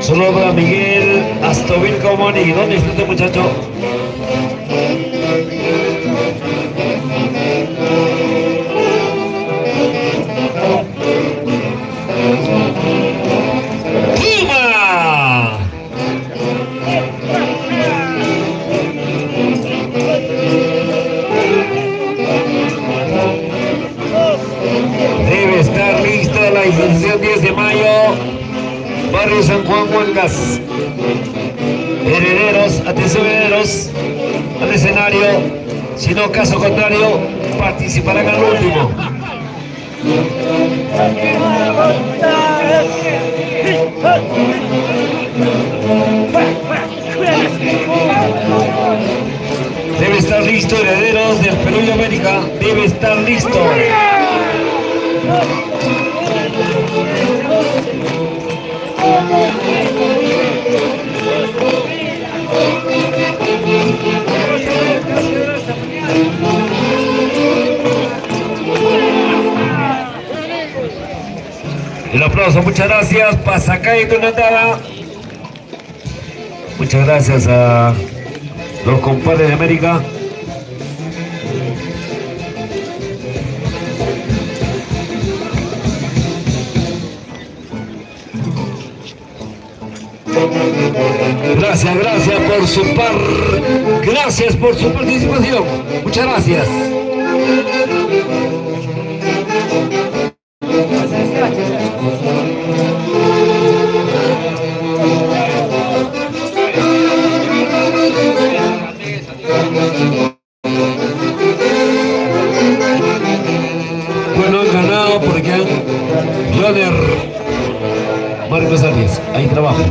Solo para Miguel Astovil Comoni. ¿Dónde está este muchacho? ¡Toma! Debe estar lista la institución 10 de mayo, Barrio San Juan, Huancas. Herederos, atención herederos, al escenario. Si no, caso contrario, participarán al último. Debe estar listo, herederos del Perú y América. Debe estar listo. El aplauso, muchas gracias. Pasacay Donatada. Muchas gracias a los compadres de América. Gracias, gracias por gracias por su participación. Muchas gracias. Bueno, han ganado porque han Joner Marcos Arias. Ahí trabajo.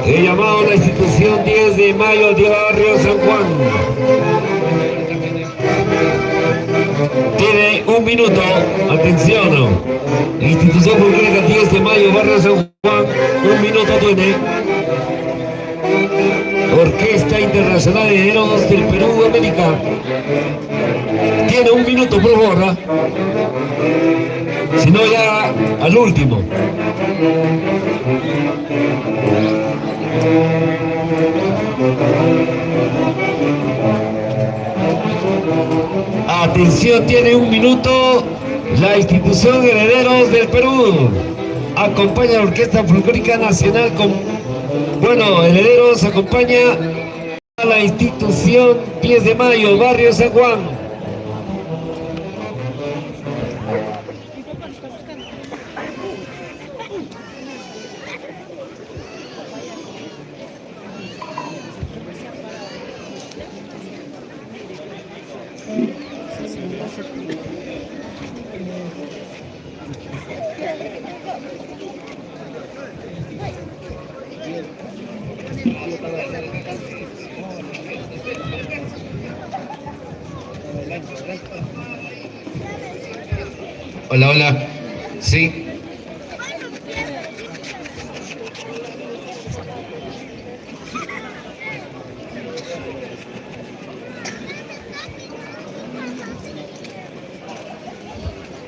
He llamado a la institución 10 de mayo de Barrio San Juan. Tiene un minuto, atención. Institución Folclórica 10 de mayo, Barrio San Juan, un minuto tiene. Orquesta Internacional de Herederos del Perú, América. Tiene un minuto, por favor. Si no, ya al último. Atención, tiene un minuto la institución Herederos del Perú. Acompaña a la Orquesta Folclórica Nacional con... Bueno, Herederos acompaña a la institución 10 de mayo, Barrio San Juan. Hola, hola. Sí.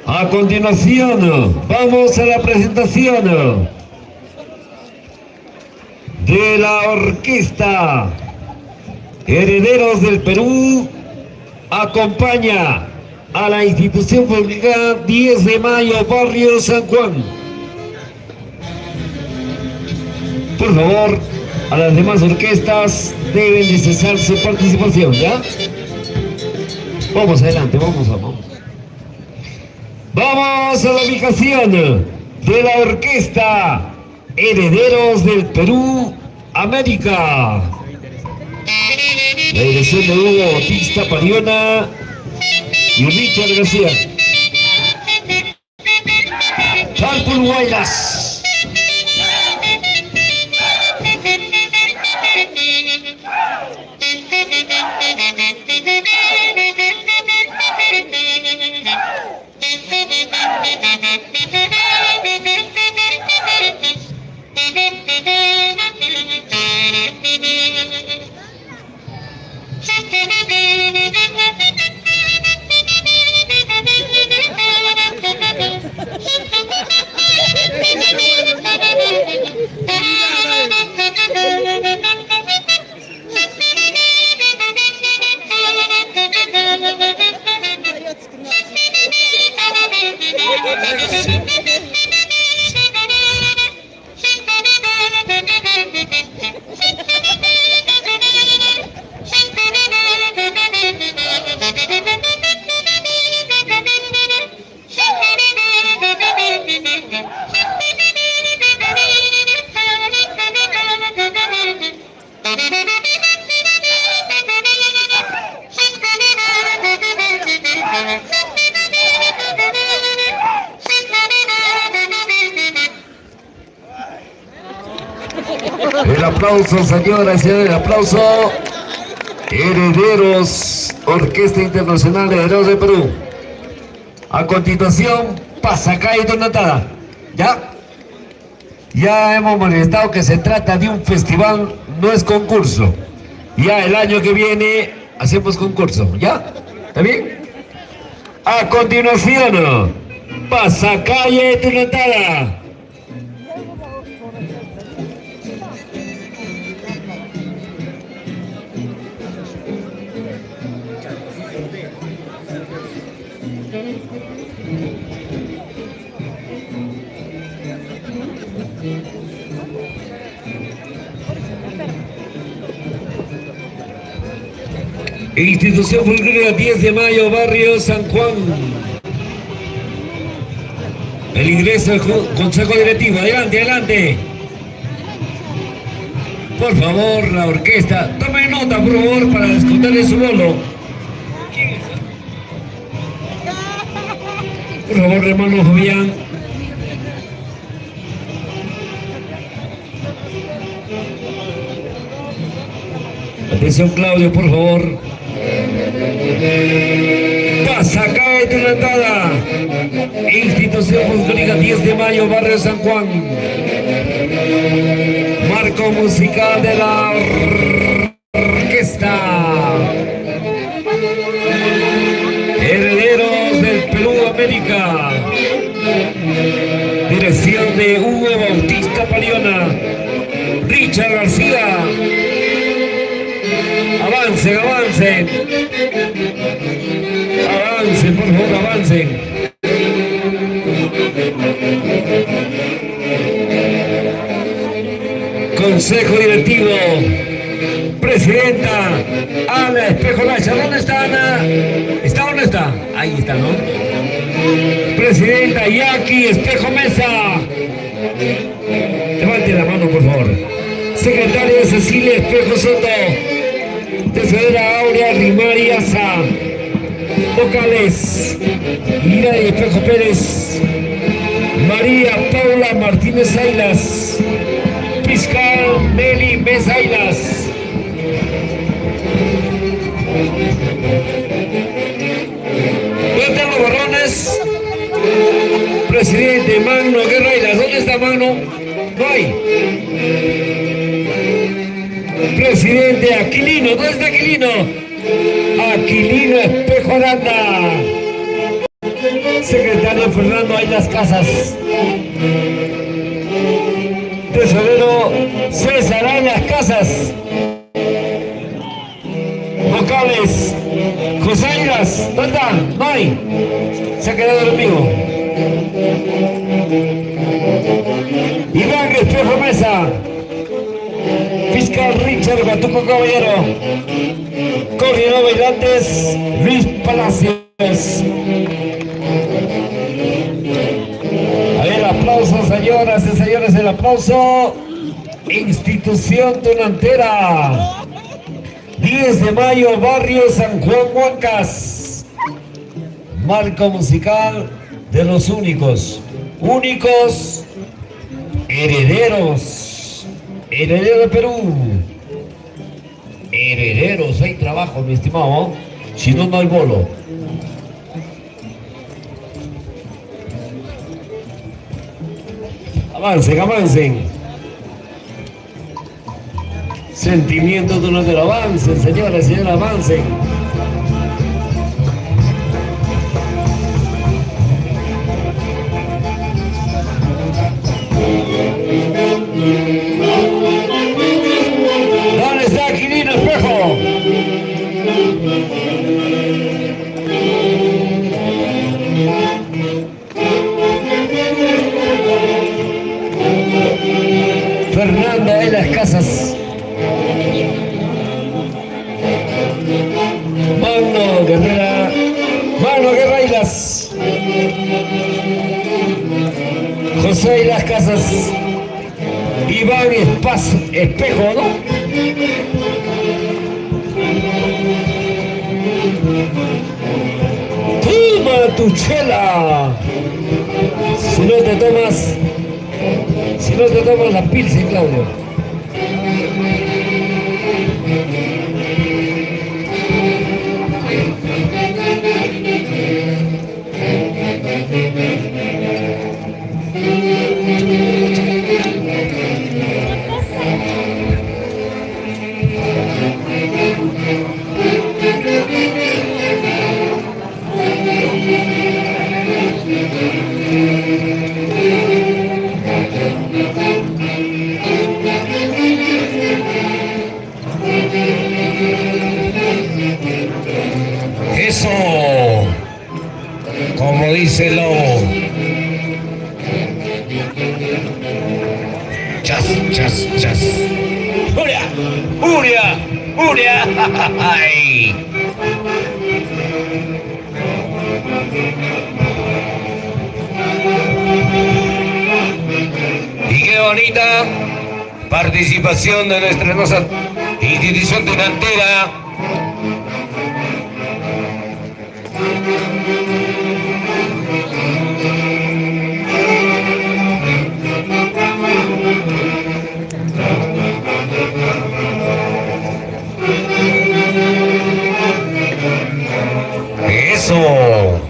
A continuación, vamos a la presentación de la Orquesta Herederos del Perú. Acompaña a la institución folclórica 10 de mayo, Barrio San Juan. Por favor, a las demás orquestas deben de cesar su participación, ¿ya? Vamos adelante, vamos. Vamos a la ubicación de la Orquesta Herederos del Perú, América. La dirección de Hugo Bautista Pariona y Richard García. Cálculo Guaylas. El aplauso, señoras y señores, el aplauso. Herederos, Orquesta Internacional de Herederos de Perú. A continuación, Pasacay Donatada. ¿Ya? Ya hemos manifestado que se trata de un festival, no es concurso. Ya el año que viene hacemos concurso, ¿ya? ¿Está bien? A continuación, Pasacalle Donatada. Institución Folclórica 10 de Mayo, Barrio San Juan. El ingreso del Consejo Directivo. Adelante, adelante. Por favor, la orquesta. Tome nota, por favor, para descontarle su bolo. Por favor, hermano Fabián. Atención, Claudio, por favor. Pasa, cae tu entrada. Institución Folclórica 10 de Mayo, Barrio San Juan. Marco musical de la orquesta. Herederos del Perú América. Dirección de Hugo Bautista Paliona. Richard García. Avancen, avancen. Avancen, por favor, avancen. Consejo Directivo. Presidenta Ana Espejo Lacha. ¿Dónde está Ana? ¿Está o no está? Ahí está, ¿no? Presidenta Jackie Espejo Mesa. Levante la mano, por favor. Secretaria Cecilia Espejo Soto. Tesorera Aurea Rimari Asa. Vocales Mira y Espejo Pérez. María Paula Martínez Ailas. Fiscal Nelly Mesa Ailas. ¿Dónde están los borrones? Presidente Magno Guerra Ailas. ¿Dónde está Magno? No hay. Presidente Aquilino. ¿Dónde está Aquilino? Aquilino Espejo Aranda. Secretario Fernando Ailas Casas. Tesorero César Ailas Casas. Vocales José Ailas. ¿Dónde está? No hay. Se ha quedado dormido. Iván Espejo Mesa. Fiscal Richard Batuco Caballero. Coordinador Bailantes Luis Palacios. A ver, aplausos, señoras y señores, el aplauso. Institución Tonantera. 10 de Mayo, Barrio San Juan Huancas. Marco musical de los únicos. Únicos herederos. Heredero de Perú. Herederos, hay trabajo, mi estimado. Si no, no hay bolo. Avancen, avancen. Sentimientos de uno del avancen, señoras y señores, avancen. ¿Dónde está Aquilino Espejo? Fernanda de las Casas. Magno Guerrera. Magno Guerreiras. José de las Casas. Iván Espejo, ¿no? Toma tu chela. Si no te tomas la pilsen, Claudio. Chas, chas. ¡Furia! ¡Furia! ¡Furia! ¡Ay! Y qué bonita participación de nuestra hermosa institución delantera. Eso.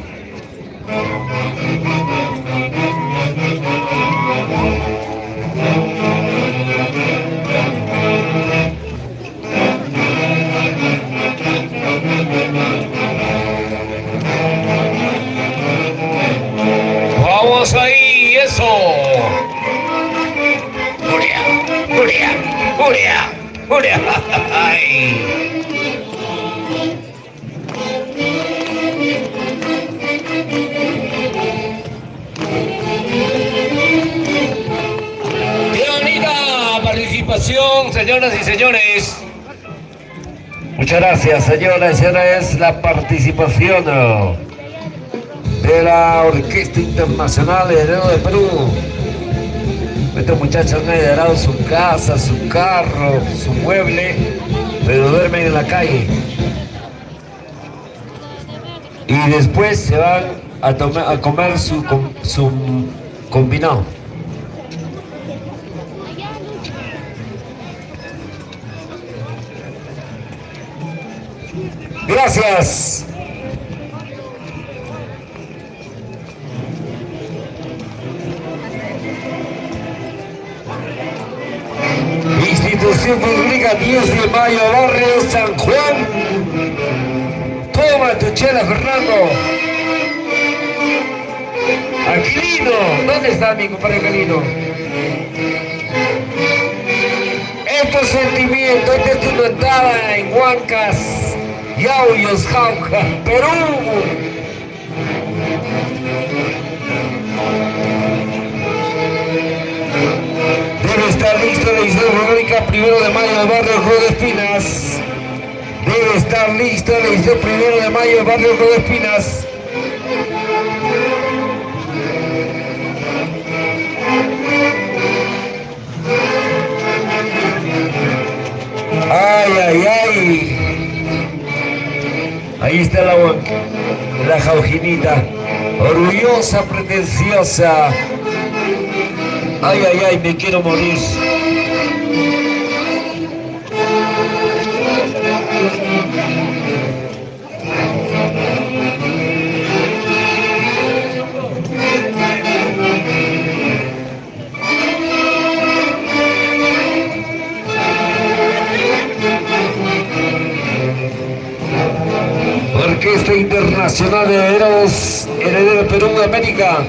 Vamos ahí, eso. Furia, furia, furia, furia. Ay. Qué bonita participación, señoras y señores. Muchas gracias, señoras y señores. La participación de la Orquesta Internacional Heredero de Perú. Estos muchachos han heredado su casa, su carro, su mueble, pero duermen en la calle. Y después se van a comer su combinado. Gracias. Institución Pública 10 de Mayo, Barrio San Juan. Toma tu chela, Fernando. Aquilino, ¿dónde está mi compadre Aquilino? Esto es sentimiento, esta es tu entrada en Huancas, Yauyos, Jauja, Perú. Debe estar listo la Institución Pública 1 de Mayo del barrio Cruz de Espinas. Debe estar listo la Institución 1 de Mayo del barrio Cruz de Espinas. Ay, ay, ay. Ahí está la jaujinita, orgullosa, pretenciosa. Ay, ay, ay, me quiero morir. Orquesta Internacional de Herederos, Heredero de Perú de América.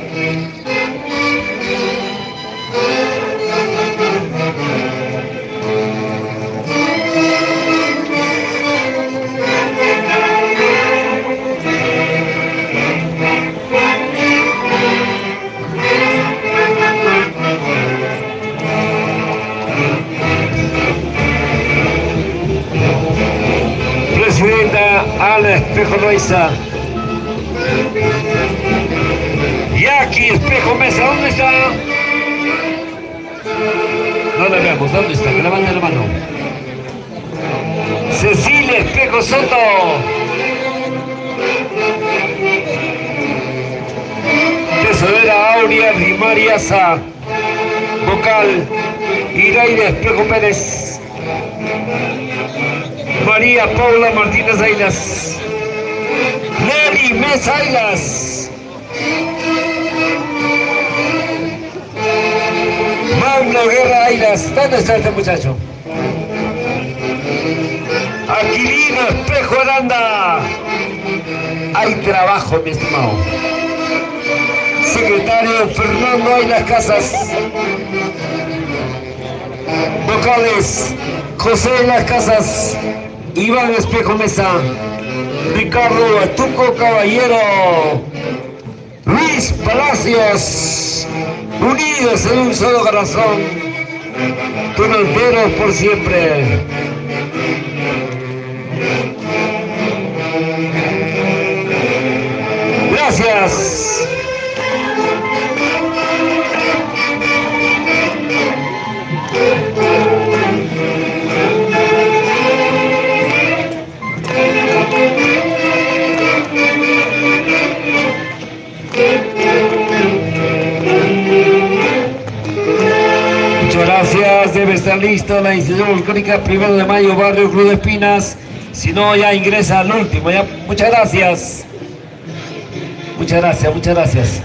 Presidenta Ala Espejo Loaiza. Jackie Espejo Mesa, ¿dónde está? No la vemos, ¿dónde está? Que levante la mano. Cecilia Espejo Soto. Tesorera Aurea Rimariaza. Vocal Iraida Espejo Pérez. María Paula Martínez Ailas. Nelly Mesa Ailas. Magno Guerra Ailas. ¿Dónde está este muchacho? Aquilino Espejo Aranda. Hay trabajo, mi estimado. Secretario Fernando Ailas Casas. Vocales José de las Casas, Iván Espejo Mesa, Ricardo Atuco Caballero, Luis Palacios, unidos en un solo corazón. Tunanteros por siempre. Gracias. Muchas gracias, debe estar listo la institución volcánica 1 de mayo, barrio Cruz de Espinas. Si no, ya ingresa al último. Ya. Muchas gracias. Muchas gracias, muchas gracias.